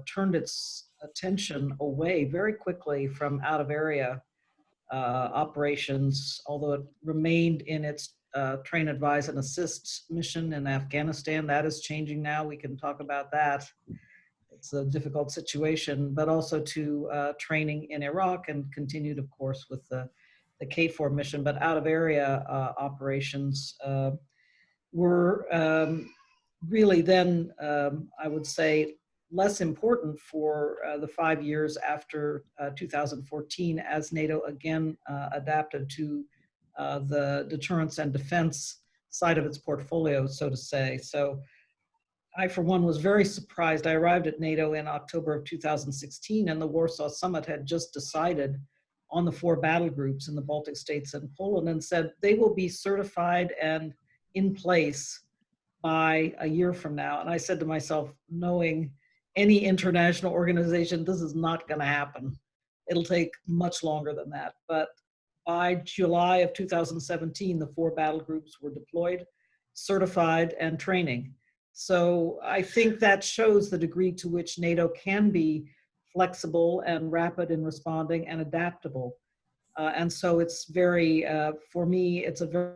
turned its attention away very quickly from out-of-area operations, although it remained in its train, advise, and assist mission in Afghanistan. That is changing now. We can talk about that. It's a difficult situation, but also to training in Iraq, and continued, of course, with the KFOR mission. But out-of-area operations were really then, I would say, less important for the 5 years after 2014, as NATO again adapted to the deterrence and defense side of its portfolio, so to say. So I, for one, was very surprised. I arrived at NATO in October of 2016, and the Warsaw Summit had just decided on the 4 battle groups in the Baltic states and Poland, and said they will be certified and in place by a year from now. And I said to myself, knowing any international organization, this is not going to happen. It'll take much longer than that. But by July of 2017, the 4 battle groups were deployed, certified, and training. So I think that shows the degree to which NATO can be flexible and rapid in responding and adaptable. And so it's very, for me, it's a very,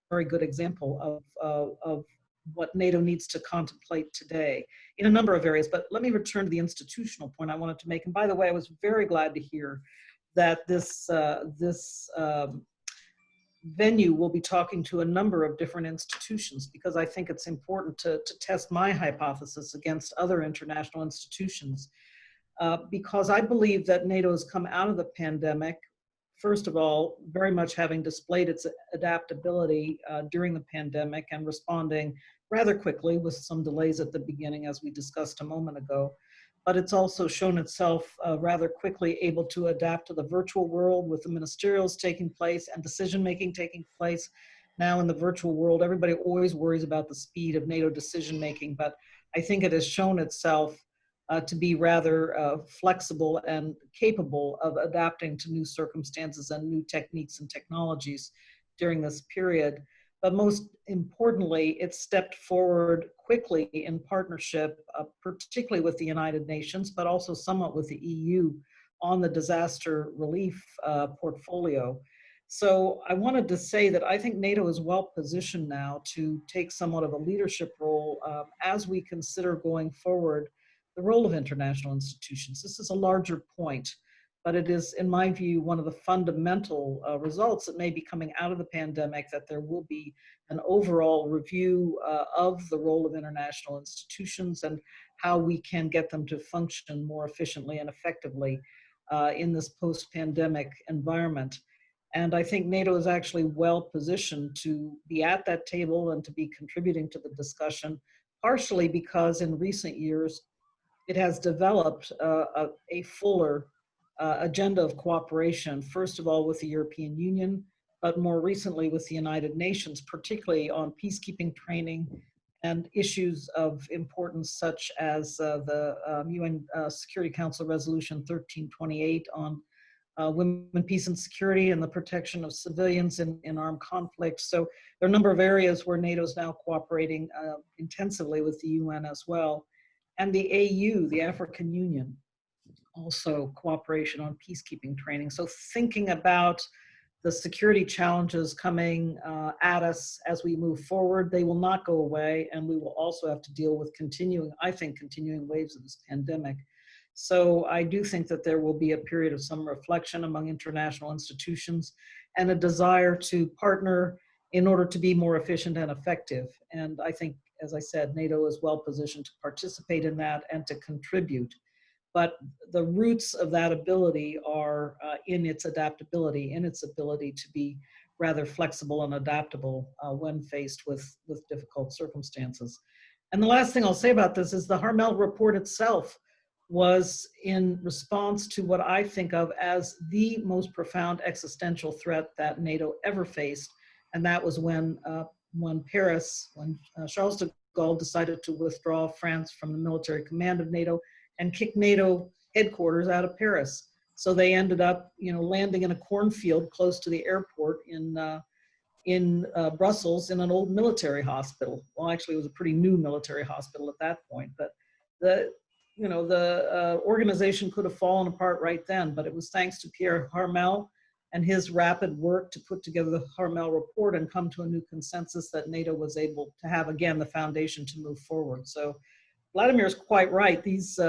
very good example of what NATO needs to contemplate today in a number of areas. But let me return to the institutional point I wanted to make. And by the way, I was very glad to hear that this venue will be talking to a number of different institutions, because I think it's important to test my hypothesis against other international institutions, because I believe that NATO has come out of the pandemic, first of all, very much having displayed its adaptability during the pandemic and responding rather quickly with some delays at the beginning, as we discussed a moment ago. But it's also shown itself rather quickly able to adapt to the virtual world, with the ministerials taking place and decision-making taking place. Now in the virtual world, everybody always worries about the speed of NATO decision-making, but I think it has shown itself to be rather flexible and capable of adapting to new circumstances and new techniques and technologies during this period. But most importantly, it stepped forward quickly in partnership, particularly with the United Nations, but also somewhat with the EU on the disaster relief portfolio. So I wanted to say that I think NATO is well positioned now to take somewhat of a leadership role as we consider going forward the role of international institutions. This is a larger point, but it is, in my view, one of the fundamental results that may be coming out of the pandemic, that there will be an overall review of the role of international institutions and how we can get them to function more efficiently and effectively in this post-pandemic environment. And I think NATO is actually well positioned to be at that table and to be contributing to the discussion, partially because in recent years, it has developed a fuller agenda of cooperation, first of all with the European Union, but more recently with the United Nations, particularly on peacekeeping training and issues of importance such as the UN Security Council Resolution 1328 on women, peace, and security and the protection of civilians in armed conflicts. So there are a number of areas where NATO is now cooperating intensively with the UN as well. And the AU, the African Union, also cooperation on peacekeeping training. So thinking about the security challenges coming at us as we move forward, they will not go away, and we will also have to deal with continuing waves of this pandemic. So I do think that there will be a period of some reflection among international institutions and a desire to partner in order to be more efficient and effective. And I think, as I said, NATO is well positioned to participate in that and to contribute. But the roots of that ability are in its adaptability, in its ability to be rather flexible and adaptable when faced with difficult circumstances. And the last thing I'll say about this is the Harmel report itself was in response to what I think of as the most profound existential threat that NATO ever faced. And that was when Charles de Gaulle decided to withdraw France from the military command of NATO and kick NATO headquarters out of Paris. So they ended up, landing in a cornfield close to the airport in Brussels in an old military hospital. Well, actually, it was a pretty new military hospital at that point. But the organization could have fallen apart right then. But it was thanks to Pierre Harmel and his rapid work to put together the Harmel report and come to a new consensus that NATO was able to have, again, the foundation to move forward. So Vladimir is quite right. These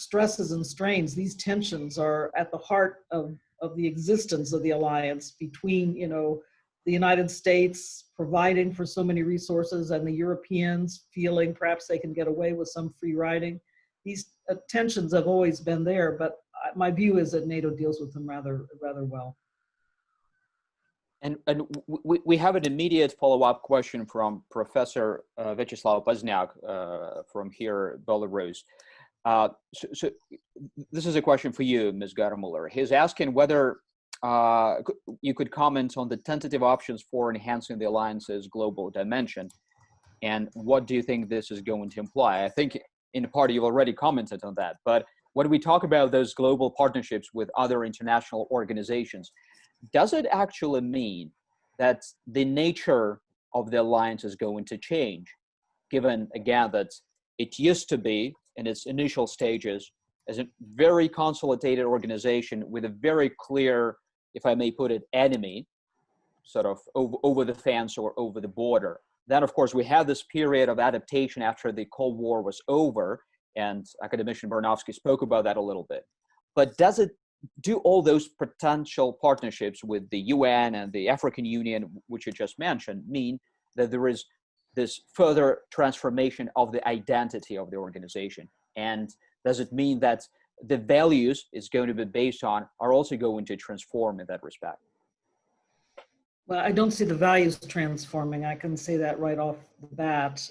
stresses and strains, these tensions are at the heart of the existence of the alliance between, the United States providing for so many resources and the Europeans feeling perhaps they can get away with some free riding. These tensions have always been there, but my view is that NATO deals with them rather well. And we have an immediate follow-up question from Professor Vyacheslav Pozniak from here, Belarus. So this is a question for you, Ms. Garmuller. He's asking whether you could comment on the tentative options for enhancing the alliance's global dimension, and what do you think this is going to imply? I think in part you've already commented on that, but when we talk about those global partnerships with other international organizations, does it actually mean that the nature of the alliance is going to change, given, again, that it used to be, in its initial stages, as a very consolidated organization with a very clear, if I may put it, enemy, sort of over the fence or over the border. Then, of course, we had this period of adaptation after the Cold War was over, and academician Baranovsky spoke about that a little bit. But do all those potential partnerships with the UN and the African Union, which you just mentioned, mean that there is this further transformation of the identity of the organization? And does it mean that the values it's going to be based on are also going to transform in that respect? Well, I don't see the values transforming. I can say that right off the bat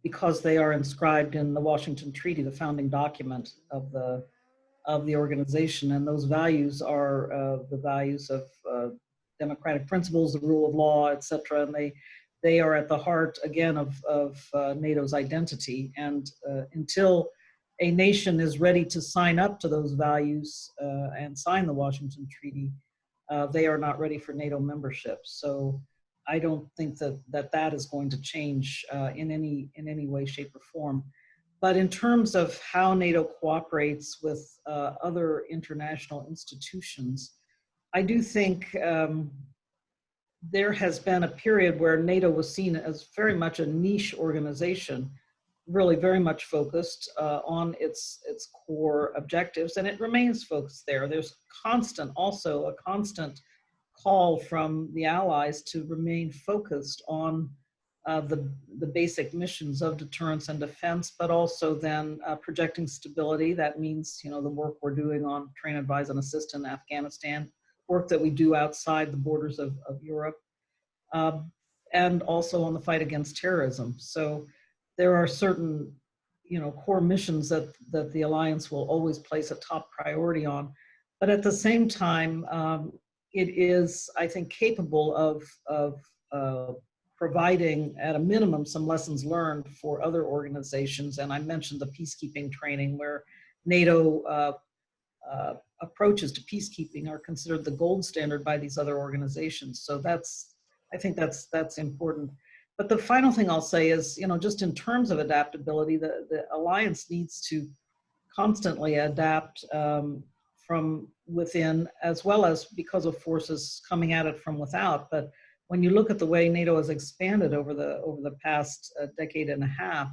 because they are inscribed in the Washington Treaty, the founding document of the organization, and those values are the values of democratic principles, the rule of law, etc. And they are at the heart, again, of NATO's identity. And until a nation is ready to sign up to those values and sign the Washington Treaty, they are not ready for NATO membership. So I don't think that is going to change in any way, shape, or form. But in terms of how NATO cooperates with other international institutions, I do think there has been a period where NATO was seen as very much a niche organization, really very much focused on its core objectives, and it remains focused there. There's also a constant call from the allies to remain focused on the basic missions of deterrence and defense, but also then projecting stability. That means, the work we're doing on train, advise, and assist in Afghanistan, work that we do outside the borders of Europe, and also on the fight against terrorism. So there are certain, core missions that the alliance will always place a top priority on. But at the same time, it is, I think, capable of providing, at a minimum, some lessons learned for other organizations. And I mentioned the peacekeeping training, where NATO approaches to peacekeeping are considered the gold standard by these other organizations. So I think that's important. But the final thing I'll say is, just in terms of adaptability, the alliance needs to constantly adapt from within, as well as because of forces coming at it from without. But when you look at the way NATO has expanded over the past decade and a half,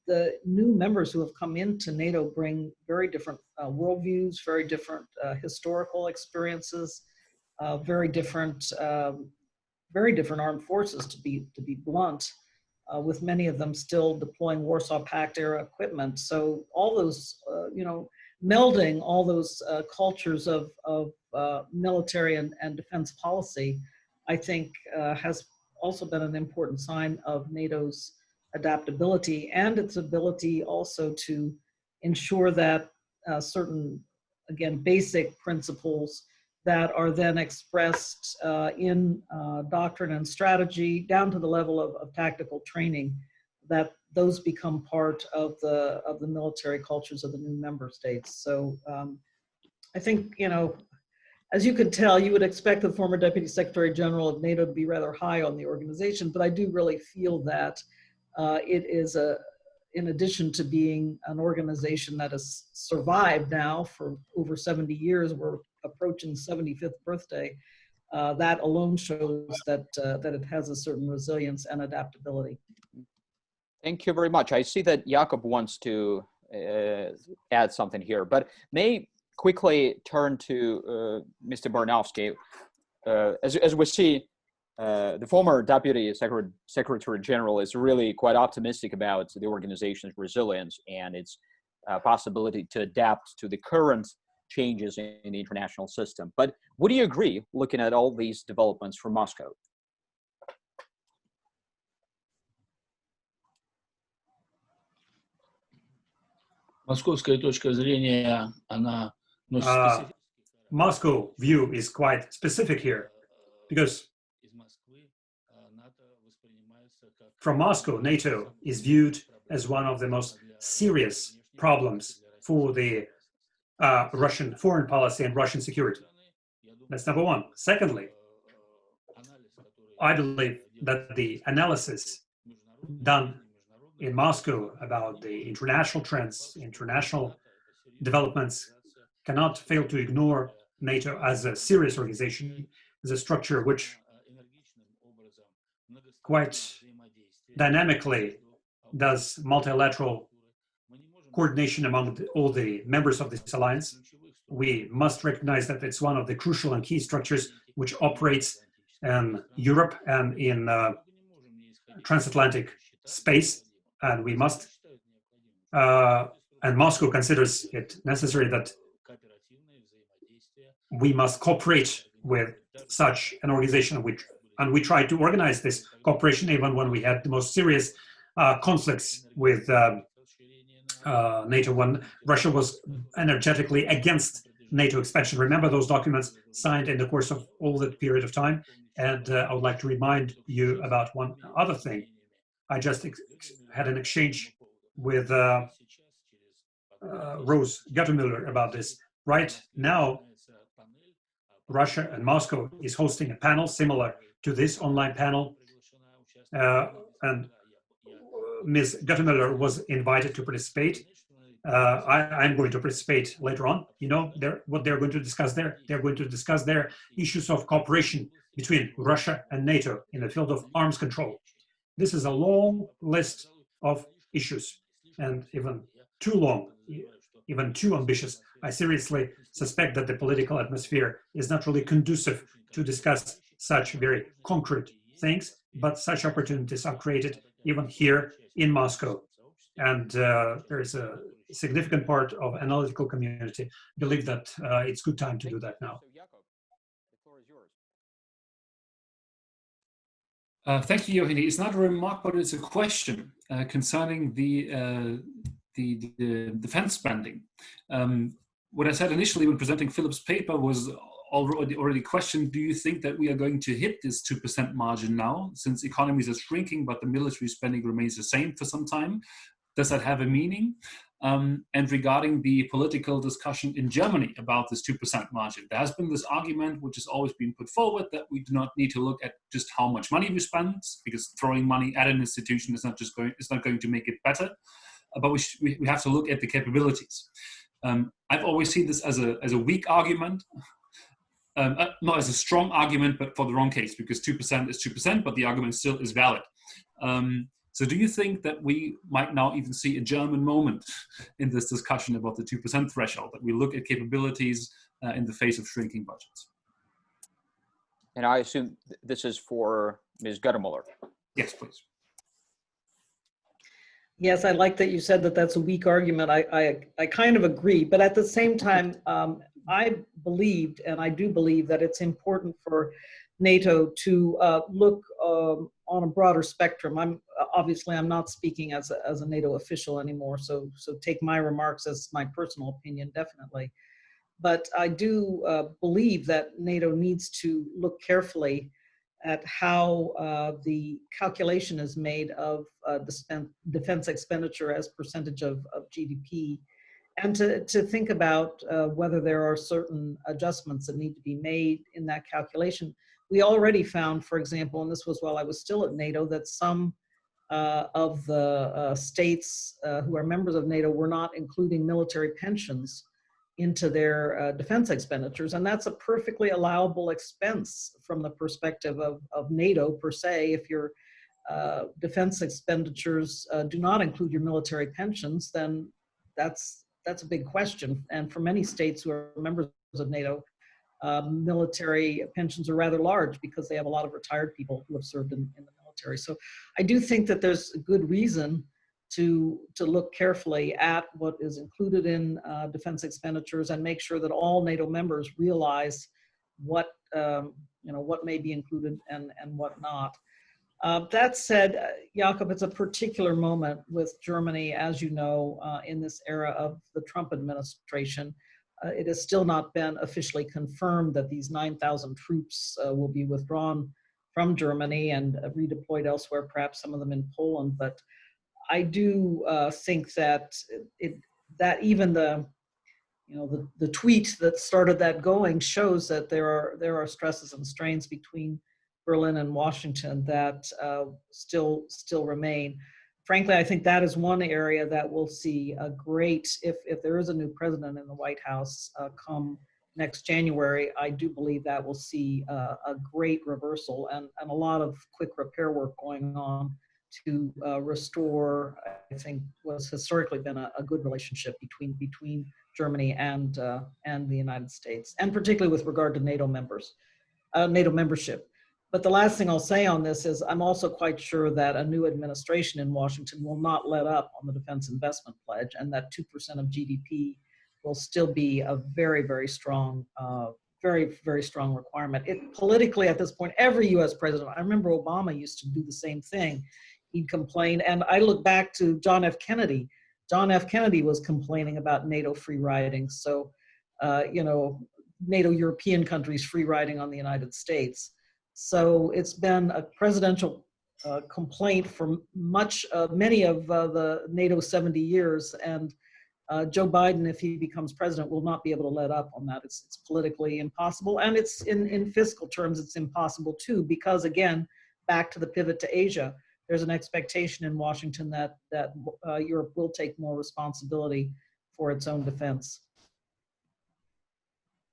the new members who have come into NATO bring very different worldviews, very different historical experiences, very different armed forces, to be blunt, with many of them still deploying Warsaw Pact era equipment. So all those, melding all those cultures of military and defense policy, I think has also been an important sign of NATO's adaptability and its ability also to ensure that certain, again, basic principles that are then expressed in doctrine and strategy down to the level of tactical training, that those become part of the military cultures of the new member states. So I think, as you could tell, you would expect the former Deputy Secretary General of NATO to be rather high on the organization, but I do really feel that it is in addition to being an organization that has survived now for over 70 years, we're approaching 75th birthday, that alone shows that it has a certain resilience and adaptability. Thank you very much. I see that Jakob wants to add something here, but may quickly turn to Mr. Baranovsky. As we see, the former Deputy Secretary General is really quite optimistic about the organization's resilience and its possibility to adapt to the current changes in the international system. But would you agree, looking at all these developments from Moscow? Московская точка зрения, она носит Moscow view is quite specific here, because from Moscow, NATO is viewed as one of the most serious problems for the Russian foreign policy and Russian security. That's number one. Secondly, I believe that the analysis done in Moscow about the international trends, international developments, cannot fail to ignore NATO as a serious organization, as a structure which quite dynamically does multilateral coordination among all the members of this alliance. We must recognize that it's one of the crucial and key structures which operates in Europe and in transatlantic space, and we must, and Moscow considers it necessary that we must cooperate with such an organization, and we try to organize this cooperation even when we had the most serious conflicts with NATO, when Russia was energetically against NATO expansion. Remember those documents signed in the course of all that period of time? And I would like to remind you about one other thing. I just had an exchange with Rose Guttemüller about this. Right now, Russia and Moscow is hosting a panel similar to this online panel, and Ms. Guttemüller was invited to participate. I'm going to participate later on. You know what they're going to discuss there? They're going to discuss their issues of cooperation between Russia and NATO in the field of arms control. This is a long list of issues, and even too long, even too ambitious. I seriously suspect that the political atmosphere is not really conducive to discuss such very concrete things, but such opportunities are created even here in Moscow. And there is a significant part of analytical community believe that it's good time to do that now. Thank you, Johanny. It's not a remark, but it's a question concerning the defense spending. What I said initially when presenting Philip's paper was already questioned, do you think that we are going to hit this 2% margin now, since economies are shrinking, but the military spending remains the same for some time? Does that have a meaning? And regarding the political discussion in Germany about this 2% margin, there has been this argument, which has always been put forward, that we do not need to look at just how much money we spend, because throwing money at an institution is not going to make it better, but we have to look at the capabilities. I've always seen this as a weak argument, not as a strong argument, but for the wrong case, because 2% is 2%, but the argument still is valid. So do you think that we might now even see a German moment in this discussion about the 2% threshold, that we look at capabilities in the face of shrinking budgets? And I assume this is for Ms. Guttermuller. Yes, please. Yes, I like that you said that that's a weak argument. I kind of agree, but at the same time, I believed, and I do believe, that it's important for NATO to look on a broader spectrum. I'm not speaking as a NATO official anymore, so take my remarks as my personal opinion, definitely. But I do believe that NATO needs to look carefully at how the calculation is made of defense expenditure as percentage of GDP, and to think about whether there are certain adjustments that need to be made in that calculation. We already found, for example, and this was while I was still at NATO, that some of the states who are members of NATO were not including military pensions into their defense expenditures, and that's a perfectly allowable expense from the perspective of NATO per se. If your defense expenditures do not include your military pensions, then that's a big question. And for many states who are members of NATO, military pensions are rather large because they have a lot of retired people who have served in the military. So I do think that there's a good reason to look carefully at what is included in defense expenditures and make sure that all NATO members realize what what may be included and what not. That said, Jakob, it's a particular moment with Germany, as you know, in this era of the Trump administration. It has still not been officially confirmed that these 9,000 troops will be withdrawn from Germany and redeployed elsewhere, perhaps some of them in Poland. But I do think that that even the tweet that started that going shows that there are stresses and strains between Berlin and Washington that still remain. Frankly, I think that is one area that we'll see a great, if there is a new president in the White House come next January, I do believe that we'll see a great reversal and a lot of quick repair work going on to restore, I think, what's historically been a good relationship between Germany and the United States, and particularly with regard to NATO membership. But the last thing I'll say on this is I'm also quite sure that a new administration in Washington will not let up on the defense investment pledge, and that 2% of GDP will still be a very, very strong, very, very strong requirement. Politically at this point, every US president, I remember Obama used to do the same thing. He'd complain, and I look back to John F. Kennedy. John F. Kennedy was complaining about NATO free riding. So, NATO European countries free riding on the United States. So it's been a presidential complaint for many of the NATO 70 years, and Joe Biden, if he becomes president, will not be able to let up on that. It's politically impossible, and it's in fiscal terms, it's impossible too, because again, back to the pivot to Asia, there's an expectation in Washington that Europe will take more responsibility for its own defense.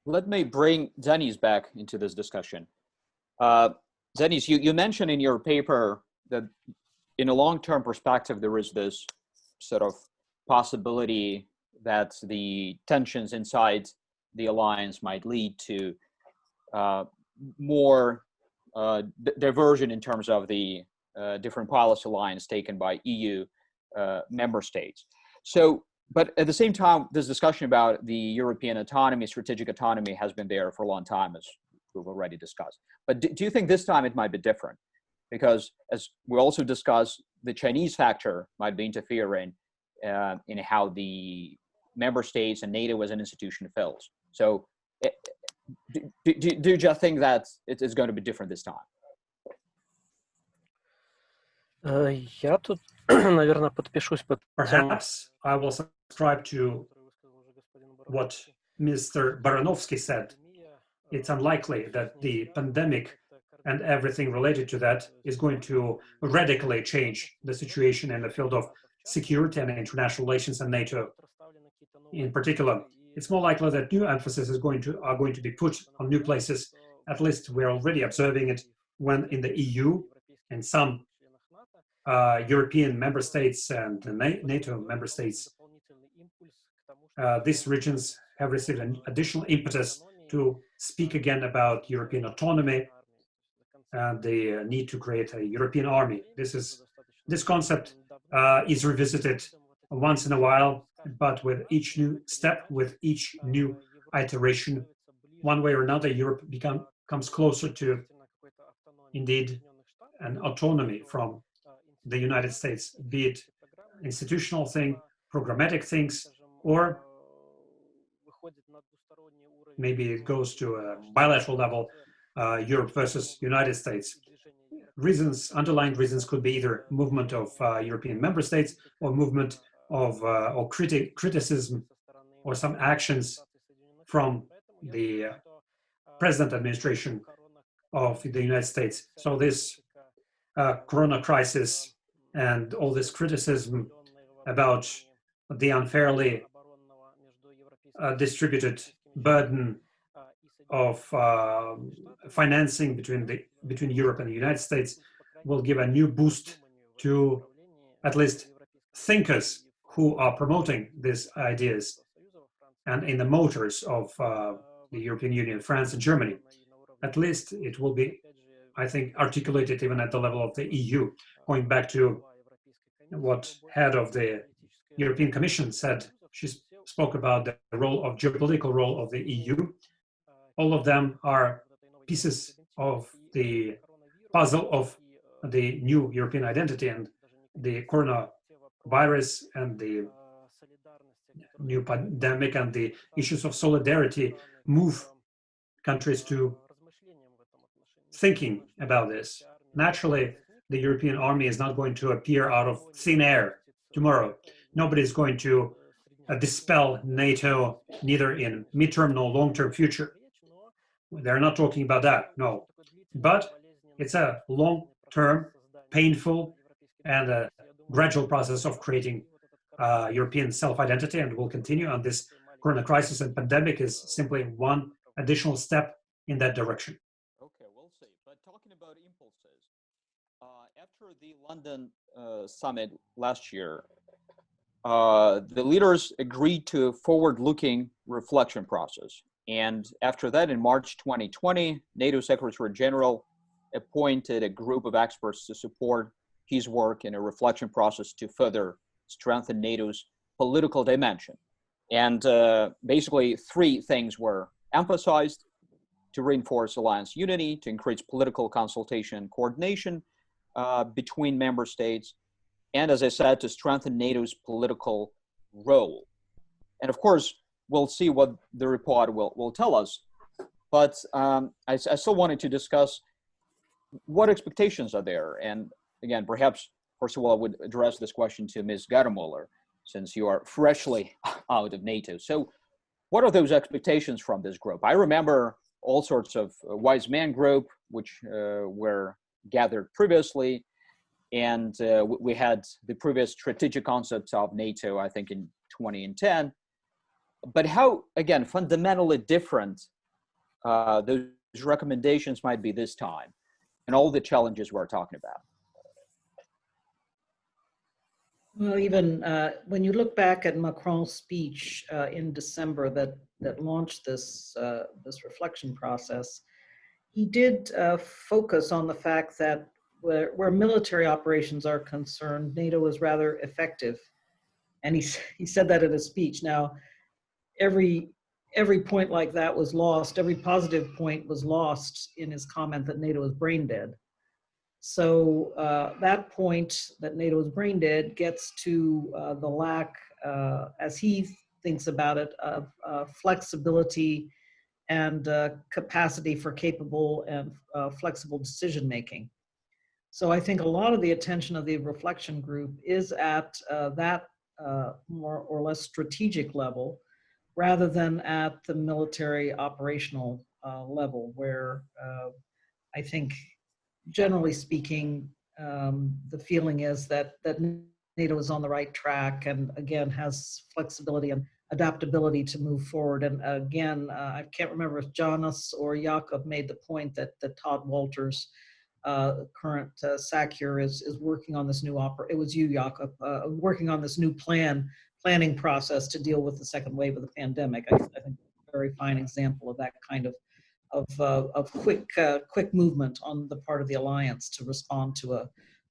Let me bring Denis back into this discussion. Denis, you mentioned in your paper that in a long-term perspective, there is this sort of possibility that the tensions inside the alliance might lead to more diversion in terms of the different policy lines taken by EU member states. So, but at the same time, this discussion about the European autonomy, strategic autonomy, has been there for a long time, as we've already discussed. But do you think this time it might be different? because as we also discussed, the Chinese factor might be interfering in how the member states and NATO as an institution feels. So do you just think that it is going to be different this time? Я тут, наверное, подпишусь под тем, Perhaps I will subscribe to what Mr. Baranovsky said. It's unlikely that the pandemic and everything related to that is going to radically change the situation in the field of security and international relations and NATO in particular. It's more likely that new emphasis are going to be put on new places. At least we're already observing it when in the EU and some European member states and NATO member states, these regions have received an additional impetus to speak again about European autonomy and the need to create a European army. This concept is revisited once in a while, but with each new step, with each new iteration, one way or another, Europe comes closer to, indeed, an autonomy from the United States, be it institutional thing, programmatic things, or maybe it goes to a bilateral level, Europe versus United States. Underlying reasons could be either movement of European member states or movement of or criticism or some actions from the present administration of the United States. So this Corona crisis and all this criticism about the unfairly distributed burden of financing between Europe and the United States will give a new boost to at least thinkers who are promoting these ideas and in the motors of the European Union, France and Germany. At least it will be, I think, articulated even at the level of the EU. Going back to what head of the European Commission said, she spoke about the geopolitical role of the EU. All of them are pieces of the puzzle of the new European identity, and the coronavirus and the new pandemic and the issues of solidarity move countries to thinking about this. Naturally, the European army is not going to appear out of thin air tomorrow. Nobody is going to dispel NATO, neither in midterm nor long-term future. They're not talking about that, no. But it's a long-term, painful, and a gradual process of creating European self-identity, and will continue. And this corona crisis and pandemic is simply one additional step in that direction. Okay, we'll see. But talking about impulses, after the London summit last year, the leaders agreed to a forward-looking reflection process. And after that, in March 2020, NATO Secretary General appointed a group of experts to support his work in a reflection process to further strengthen NATO's political dimension. And basically, three things were emphasized: to reinforce alliance unity, to increase political consultation and coordination between member states, and as I said, to strengthen NATO's political role. And of course, we'll see what the report will tell us. But I still wanted to discuss what expectations are there. And again, perhaps, first of all, I would address this question to Ms. Gardemoller, since you are freshly out of NATO. So what are those expectations from this group? I remember all sorts of wise man group, which were gathered previously. And we had the previous strategic concepts of NATO, I think, in 2010. But how, again, fundamentally different those recommendations might be this time, and all the challenges we're talking about? Well, even when you look back at Macron's speech in December that launched this reflection process, he did focus on the fact that where military operations are concerned, NATO is rather effective, and he said that in his speech. Now, every point like that was lost. Every positive point was lost in his comment that NATO is brain dead. So that point that NATO is brain dead gets to the lack, as he thinks about it, of flexibility and capacity for capable and flexible decision making. So I think a lot of the attention of the reflection group is at that more or less strategic level, rather than at the military operational level, where I think, generally speaking, the feeling is that NATO is on the right track and again has flexibility and adaptability to move forward. And again, I can't remember if Jonas or Jakob made the point that Todd Walters, current SACEUR, is working on this new it was you, Jakob, working on this new planning process to deal with the second wave of the pandemic. I think a very fine example of that kind of quick movement on the part of the alliance to respond to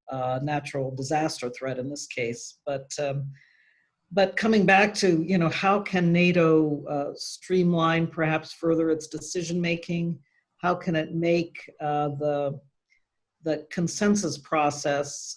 a natural disaster threat in this case. But coming back to, you know, how can NATO streamline perhaps further its decision making? How can it make the consensus process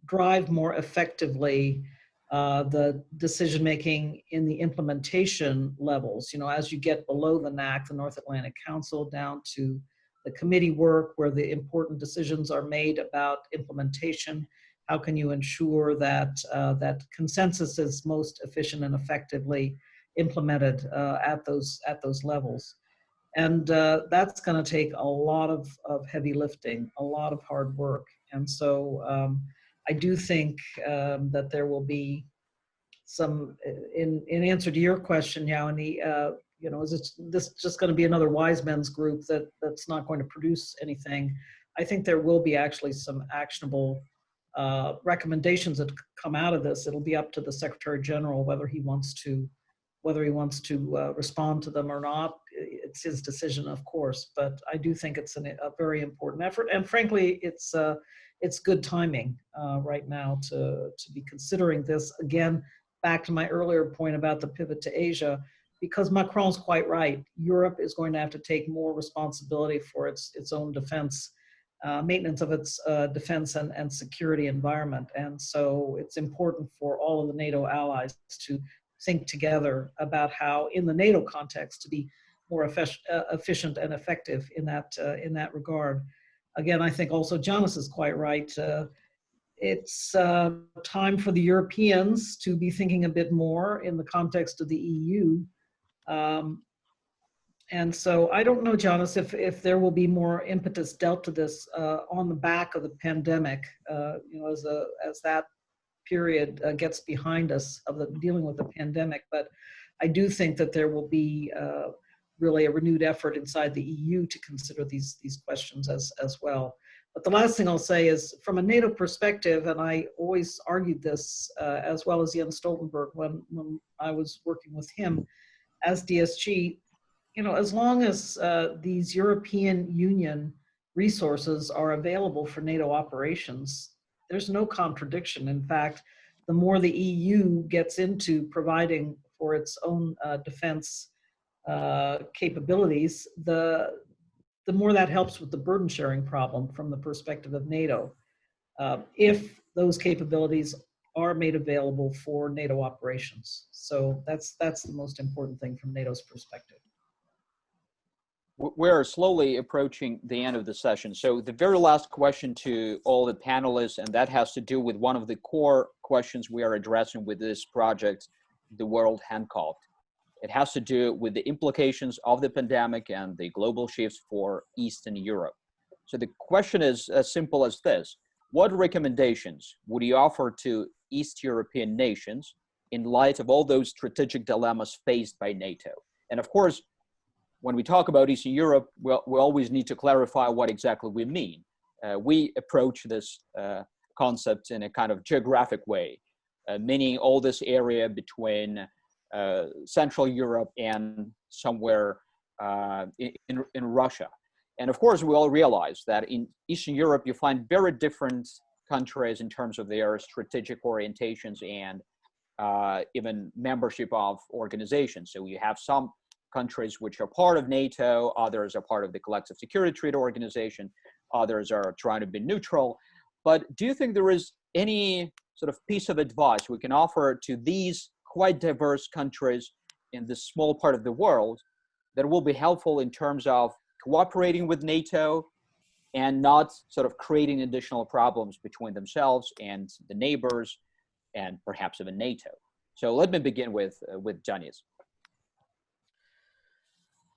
drive more effectively the decision making in the implementation levels? You know, as you get below the NAC, the North Atlantic Council, down to the committee work where the important decisions are made about implementation, how can you ensure that that consensus is most efficient and effectively implemented at those levels? And that's going to take a lot of heavy lifting, a lot of hard work. And so I do think that there will be some, in answer to your question, Yauni, you know, is this just going to be another wise men's group that's not going to produce anything? I think there will be actually some actionable recommendations that come out of this. It'll be up to the Secretary General whether he wants to respond to them or not. It's his decision, of course, but I do think it's a very important effort. And frankly, it's good timing right now to be considering this. Again, back to my earlier point about the pivot to Asia, because Macron's quite right. Europe is going to have to take more responsibility for its own defense, maintenance of its defense and security environment. And so it's important for all of the NATO allies to think together about how, in the NATO context, to be more efficient and effective in that regard. Again, I think also Jonas is quite right. It's time for the Europeans to be thinking a bit more in the context of the EU. And so I don't know, Jonas, if there will be more impetus dealt to this on the back of the pandemic, you know, as that period gets behind us of dealing with the pandemic. But I do think that there will be really a renewed effort inside the EU to consider these questions as well. But the last thing I'll say is, from a NATO perspective, and I always argued this as well as Jens Stoltenberg when I was working with him as DSG, you know, as long as these European Union resources are available for NATO operations, there's no contradiction. In fact, the more the EU gets into providing for its own defense capabilities, the more that helps with the burden sharing problem from the perspective of NATO, if those capabilities are made available for NATO operations. So that's the most important thing from NATO's perspective. We're slowly approaching the end of the session. So the very last question to all the panelists, and that has to do with one of the core questions we are addressing with this project, the World HandCOV'd. It has to do with the implications of the pandemic and the global shifts for Eastern Europe. So the question is as simple as this: what recommendations would you offer to East European nations in light of all those strategic dilemmas faced by NATO? And of course, when we talk about Eastern Europe, we always need to clarify what exactly we mean. We approach this concept in a kind of geographic way, meaning all this area between Central Europe and somewhere in Russia. And of course, we all realize that in Eastern Europe, you find very different countries in terms of their strategic orientations and even membership of organizations. So you have some countries which are part of NATO, others are part of the Collective Security Treaty Organization, others are trying to be neutral. But do you think there is any sort of piece of advice we can offer to these quite diverse countries in this small part of the world that will be helpful in terms of cooperating with NATO and not sort of creating additional problems between themselves and the neighbors and perhaps even NATO? So let me begin with Janis.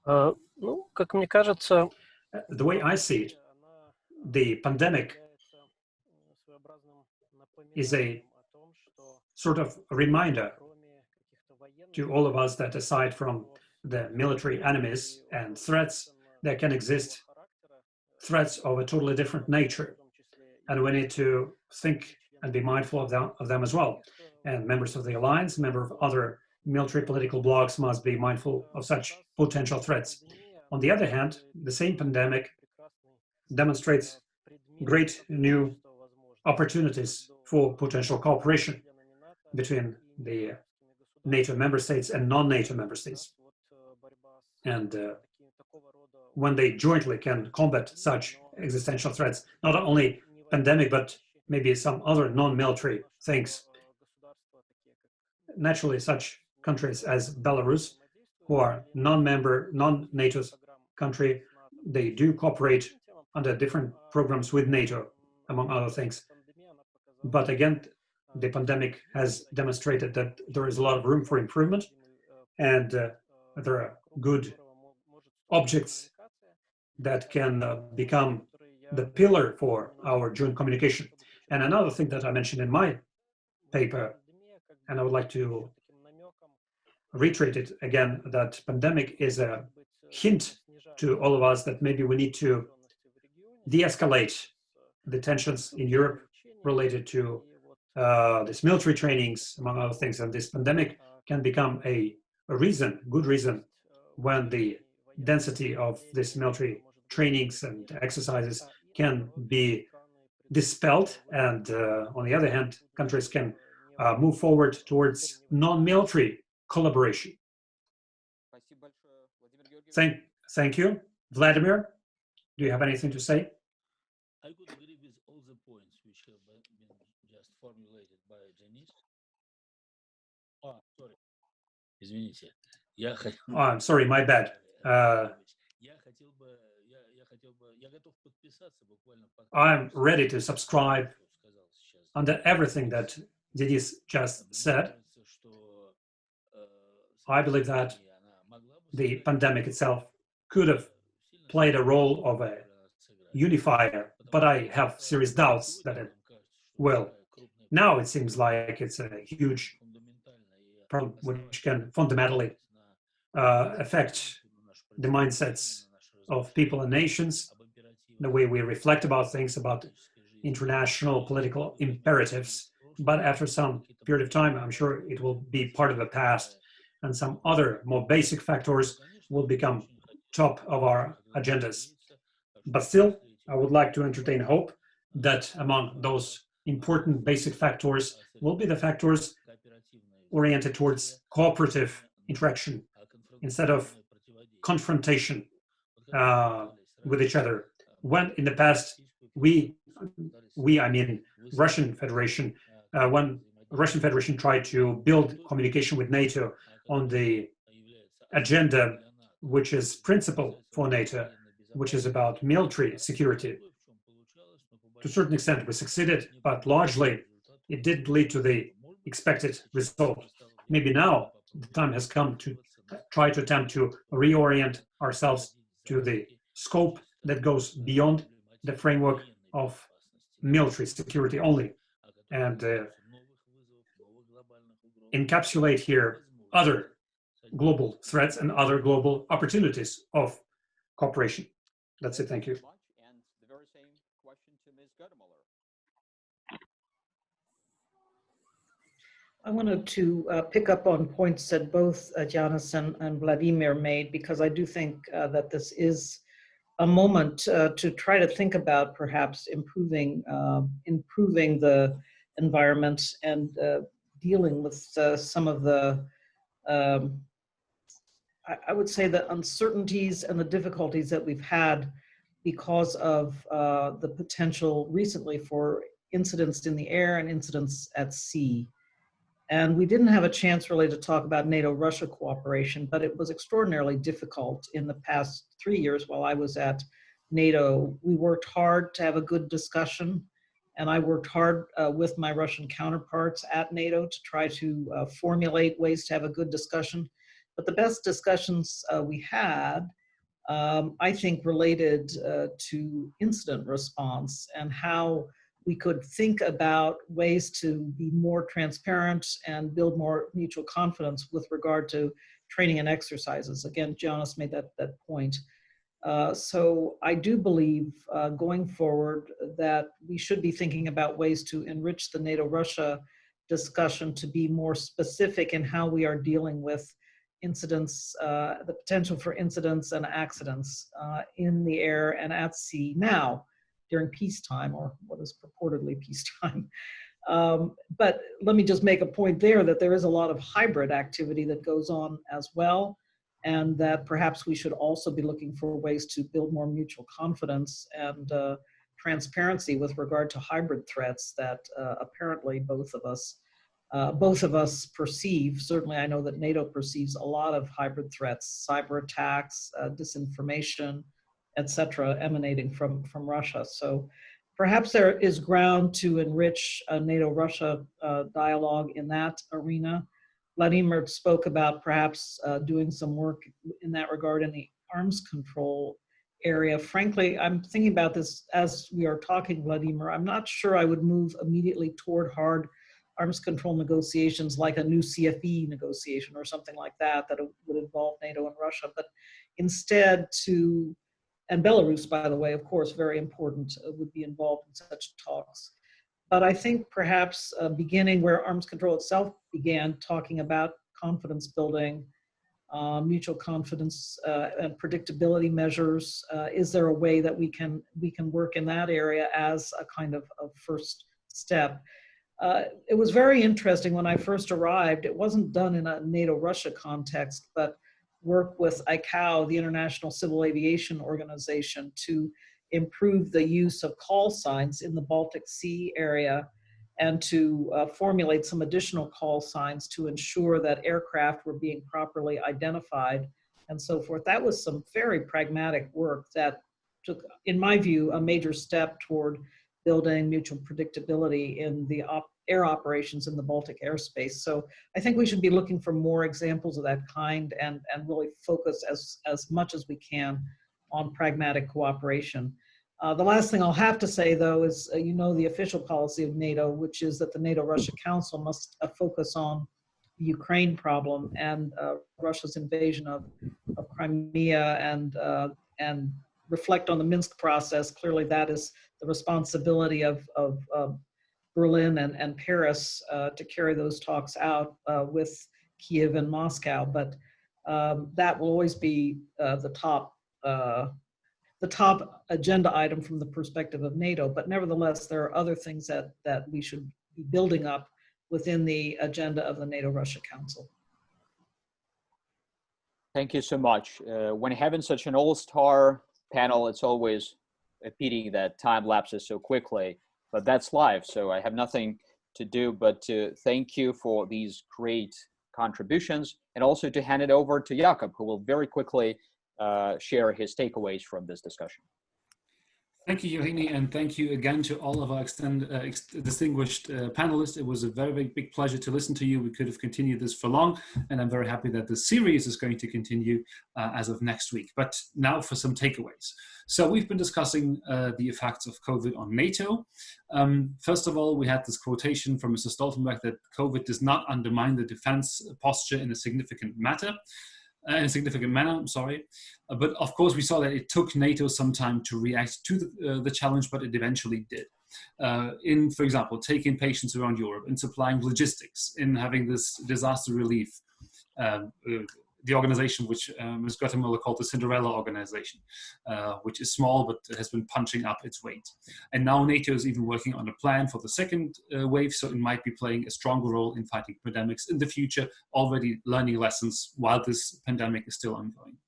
Ну, как мне кажется, The way I see it, the pandemic is a sort of reminder to all of us that aside from the military enemies and threats, there can exist threats of a totally different nature. And we need to think and be mindful of them as well. And members of the alliance, members of other military political blocs must be mindful of such potential threats. On the other hand, the same pandemic demonstrates great new opportunities for potential cooperation between the NATO member states and non-NATO member states. And when they jointly can combat such existential threats, not only pandemic, but maybe some other non-military things. Naturally, such countries as Belarus, who are non-member, non-NATO country, they do cooperate under different programs with NATO, among other things. But again, the pandemic has demonstrated that there is a lot of room for improvement, and there are good objects that can become the pillar for our joint communication. And another thing that I mentioned in my paper, and I would like to reiterate it again, that pandemic is a hint to all of us that maybe we need to de-escalate the tensions in Europe related to these military trainings, among other things. And this pandemic can become a reason, good reason, when the density of this military trainings and exercises can be dispelled. And on the other hand, countries can move forward towards non-military collaboration. Thank you. Vladimir, do you have anything to say? I could agree with all the points which have been just formulated by Janis. Sorry. Извините. Oh, I'm sorry, my bad. I'm ready to subscribe under everything that Denis just said. I believe that the pandemic itself could have played a role of a unifier, but I have serious doubts that it will. Now it seems like it's a huge problem which can fundamentally affect the mindsets of people and nations, the way we reflect about things, about international political imperatives. But after some period of time, I'm sure it will be part of the past, and some other more basic factors will become top of our agendas. But still, I would like to entertain hope that among those important basic factors will be the factors oriented towards cooperative interaction instead of confrontation with each other. When in the past, I mean Russian Federation, when Russian Federation tried to build communication with NATO on the agenda, which is principle for NATO, which is about military security. To a certain extent, we succeeded, but largely it didn't lead to the expected result. Maybe now the time has come to try to attempt to reorient ourselves to the scope that goes beyond the framework of military security only, and encapsulate here other global threats and other global opportunities of cooperation. That's it. Thank you. And the very same question to Ms. Guttemüller. I wanted to pick up on points that both Janis and Vladimir made, because I do think that this is a moment to try to think about perhaps improving the environment and dealing with some of the I would say the uncertainties and the difficulties that we've had because of the potential recently for incidents in the air and incidents at sea. And we didn't have a chance really to talk about NATO-Russia cooperation, but it was extraordinarily difficult in the past 3 years while I was at NATO. We worked hard to have a good discussion, and I worked hard with my Russian counterparts at NATO to try to formulate ways to have a good discussion. But the best discussions we had, I think, related to incident response and how we could think about ways to be more transparent and build more mutual confidence with regard to training and exercises. Again, Jonas made that point. So I do believe going forward that we should be thinking about ways to enrich the NATO-Russia discussion to be more specific in how we are dealing with incidents, the potential for incidents and accidents in the air and at sea now during peacetime, or what is purportedly peacetime. But let me just make a point there that there is a lot of hybrid activity that goes on as well, and that perhaps we should also be looking for ways to build more mutual confidence and transparency with regard to hybrid threats that apparently both of us perceive. Certainly I know that NATO perceives a lot of hybrid threats, cyber attacks, disinformation, etc., emanating from Russia. So perhaps there is ground to enrich a NATO-Russia dialogue in that arena. Vladimir spoke about perhaps doing some work in that regard in the arms control area. Frankly, I'm thinking about this as we are talking, Vladimir. I'm not sure I would move immediately toward hard arms control negotiations like a new CFE negotiation or something like that would involve NATO and Russia, but instead and Belarus, by the way, of course, very important, would be involved in such talks. But I think perhaps beginning where arms control itself began, talking about confidence building, mutual confidence and predictability measures, is there a way that we can work in that area as a kind of a first step? It was very interesting when I first arrived. It wasn't done in a NATO-Russia context, but work with ICAO, the International Civil Aviation Organization, to improve the use of call signs in the Baltic Sea area and to formulate some additional call signs to ensure that aircraft were being properly identified and so forth. That was some very pragmatic work that took, in my view, a major step toward building mutual predictability in the air operations in the Baltic airspace. So I think we should be looking for more examples of that kind and really focus as much as we can on pragmatic cooperation. The last thing I'll have to say, though, is you know the official policy of NATO, which is that the NATO-Russia Council must focus on the Ukraine problem and Russia's invasion of Crimea and reflect on the Minsk process. Clearly, that is the responsibility of Berlin and Paris to carry those talks out with Kiev and Moscow. But that will always be the top agenda item from the perspective of NATO. But nevertheless, there are other things that we should be building up within the agenda of the NATO-Russia Council. Thank you so much. When having such an all-star panel, it's always a pity that time lapses so quickly, but that's life. So I have nothing to do but to thank you for these great contributions and also to hand it over to Jakob, who will very quickly share his takeaways from this discussion. Thank you, Eugenie, and thank you again to all of our distinguished panelists. It was a very, very big pleasure to listen to you. We could have continued this for long, and I'm very happy that the series is going to continue as of next week. But now for some takeaways. So we've been discussing the effects of COVID on NATO. First of all, we had this quotation from Mr. Stoltenberg that COVID does not undermine the defense posture in a significant manner. But of course we saw that it took NATO some time to react to the challenge, but it eventually did. In, for example, taking patients around Europe, in supplying logistics, in having this disaster relief, the organization which Ms. Göttemüller called the Cinderella organization, which is small but has been punching up its weight. And now NATO is even working on a plan for the second wave, so it might be playing a stronger role in fighting pandemics in the future, already learning lessons while this pandemic is still ongoing.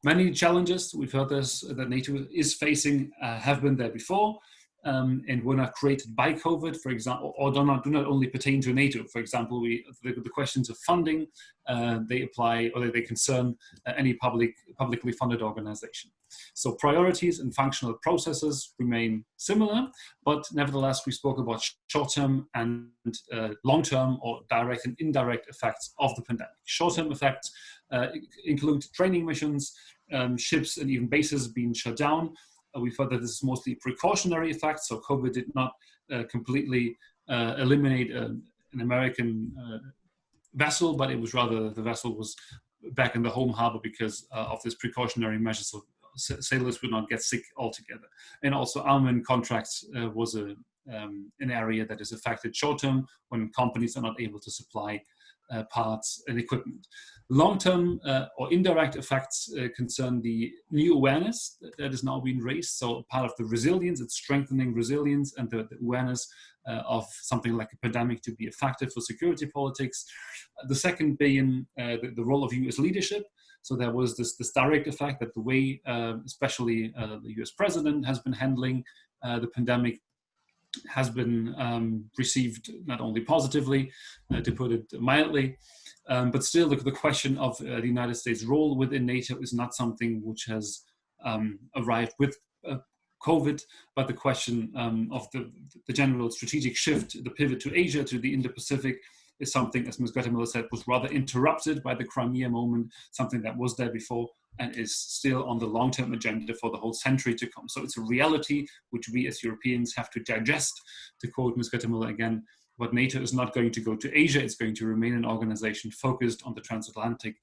Many challenges, we've heard this, that NATO is facing have been there before, and were not created by COVID, for example, or do not only pertain to NATO. For example, the questions of funding, they apply, or they concern any publicly funded organization. So priorities and functional processes remain similar, but nevertheless, we spoke about short-term and long-term or direct and indirect effects of the pandemic. Short-term effects include training missions, ships and even bases being shut down. We've heard that this is mostly precautionary effects, so COVID did not completely eliminate an American vessel, but it was rather the vessel was back in the home harbor because of this precautionary measure, so sailors would not get sick altogether. And also armament contracts was an area that is affected short-term when companies are not able to supply parts and equipment. Long-term or indirect effects concern the new awareness that is now being raised. So part of the resilience, it's strengthening resilience and the awareness of something like a pandemic to be effective for security politics. The second being the role of US leadership. So there was this direct effect that the way, especially the US president has been handling the pandemic has been received not only positively, to put it mildly, but still the question of the United States' role within NATO is not something which has arrived with COVID, but the question of the general strategic shift, the pivot to Asia, to the Indo-Pacific, is something, as Ms. Göttemüller said, was rather interrupted by the Crimea moment, something that was there before and is still on the long-term agenda for the whole century to come. So it's a reality which we as Europeans have to digest, to quote Ms. Göttemüller again. But NATO is not going to go to Asia, it's going to remain an organization focused on the transatlantic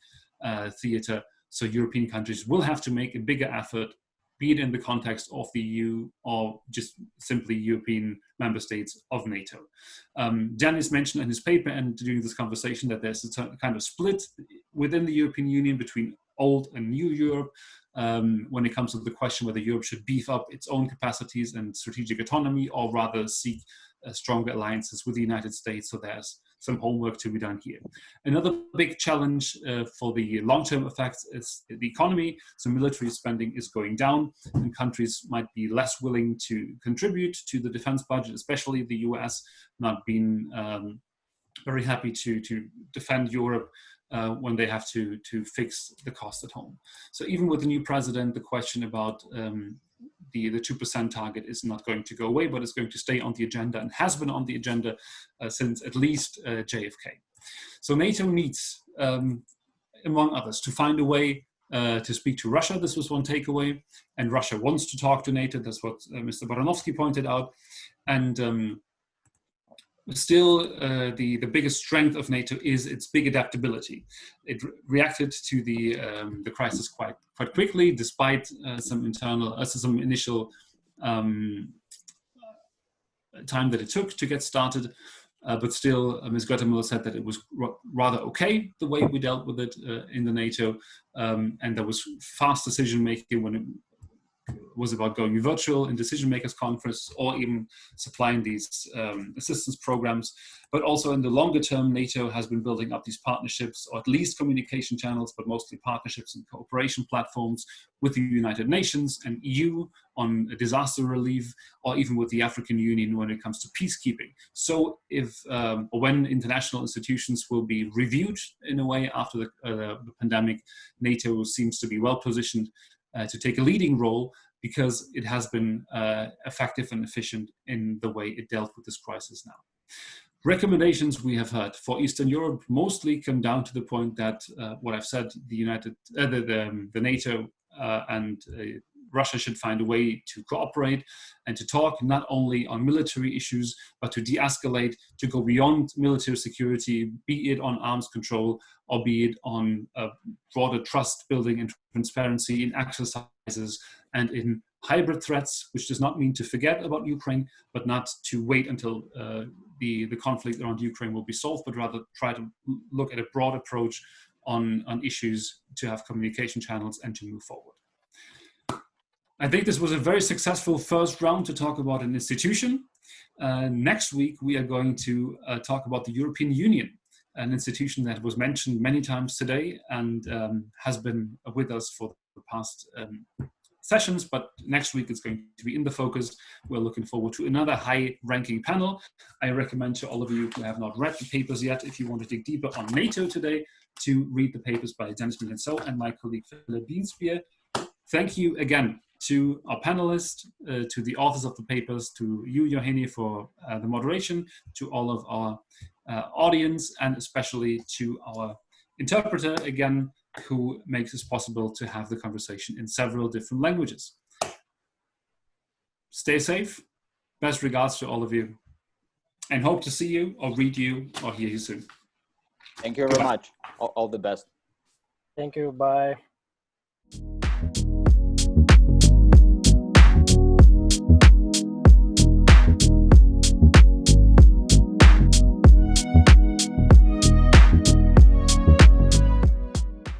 theater. So European countries will have to make a bigger effort, be it in the context of the EU or just simply European member states of NATO. Janis mentioned in his paper and during this conversation that there's a kind of split within the European Union between old and new Europe when it comes to the question whether Europe should beef up its own capacities and strategic autonomy or rather seek stronger alliances with the United States. So there's some homework to be done here. Another big challenge for the long-term effects is the economy. So military spending is going down and countries might be less willing to contribute to the defense budget, especially the US, not being very happy to defend Europe when they have to fix the cost at home. So even with the new president, the question about the 2% target is not going to go away, but it's going to stay on the agenda and has been on the agenda since at least JFK. So NATO needs, among others, to find a way to speak to Russia. This was one takeaway. And Russia wants to talk to NATO. That's what Mr. Baranovsky pointed out. And still, the biggest strength of NATO is its big adaptability. It reacted to the crisis quite quickly, despite some initial time that it took to get started. But still, Ms. Göttemüller said that it was rather okay the way we dealt with it in the NATO, and there was fast decision making when it was about going virtual in decision makers conference or even supplying these assistance programs. But also in the longer term, NATO has been building up these partnerships, or at least communication channels, but mostly partnerships and cooperation platforms with the United Nations and EU on disaster relief, or even with the African Union when it comes to peacekeeping. So if or when international institutions will be reviewed in a way after the pandemic, NATO seems to be well positioned to take a leading role because it has been effective and efficient in the way it dealt with this crisis now. Recommendations we have heard for Eastern Europe mostly come down to the point that what I've said, the NATO and Russia should find a way to cooperate and to talk not only on military issues, but to de-escalate, to go beyond military security, be it on arms control or be it on broader trust building and transparency in exercises and in hybrid threats, which does not mean to forget about Ukraine, but not to wait until the conflict around Ukraine will be solved, but rather try to look at a broad approach on issues to have communication channels and to move forward. I think this was a very successful first round to talk about an institution. Next week, we are going to talk about the European Union, an institution that was mentioned many times today and has been with us for the past sessions, but next week it's going to be in the focus. We're looking forward to another high-ranking panel. I recommend to all of you who have not read the papers yet, if you want to dig deeper on NATO today, to read the papers by Dennis Milenso and my colleague Philip Beanspear. Thank you again to our panelists, to the authors of the papers, to you, Eugenii, for the moderation, to all of our audience, and especially to our interpreter, again, who makes it possible to have the conversation in several different languages. Stay safe. Best regards to all of you. And hope to see you or read you or hear you soon. Thank you very much. All the best. Thank you. Bye.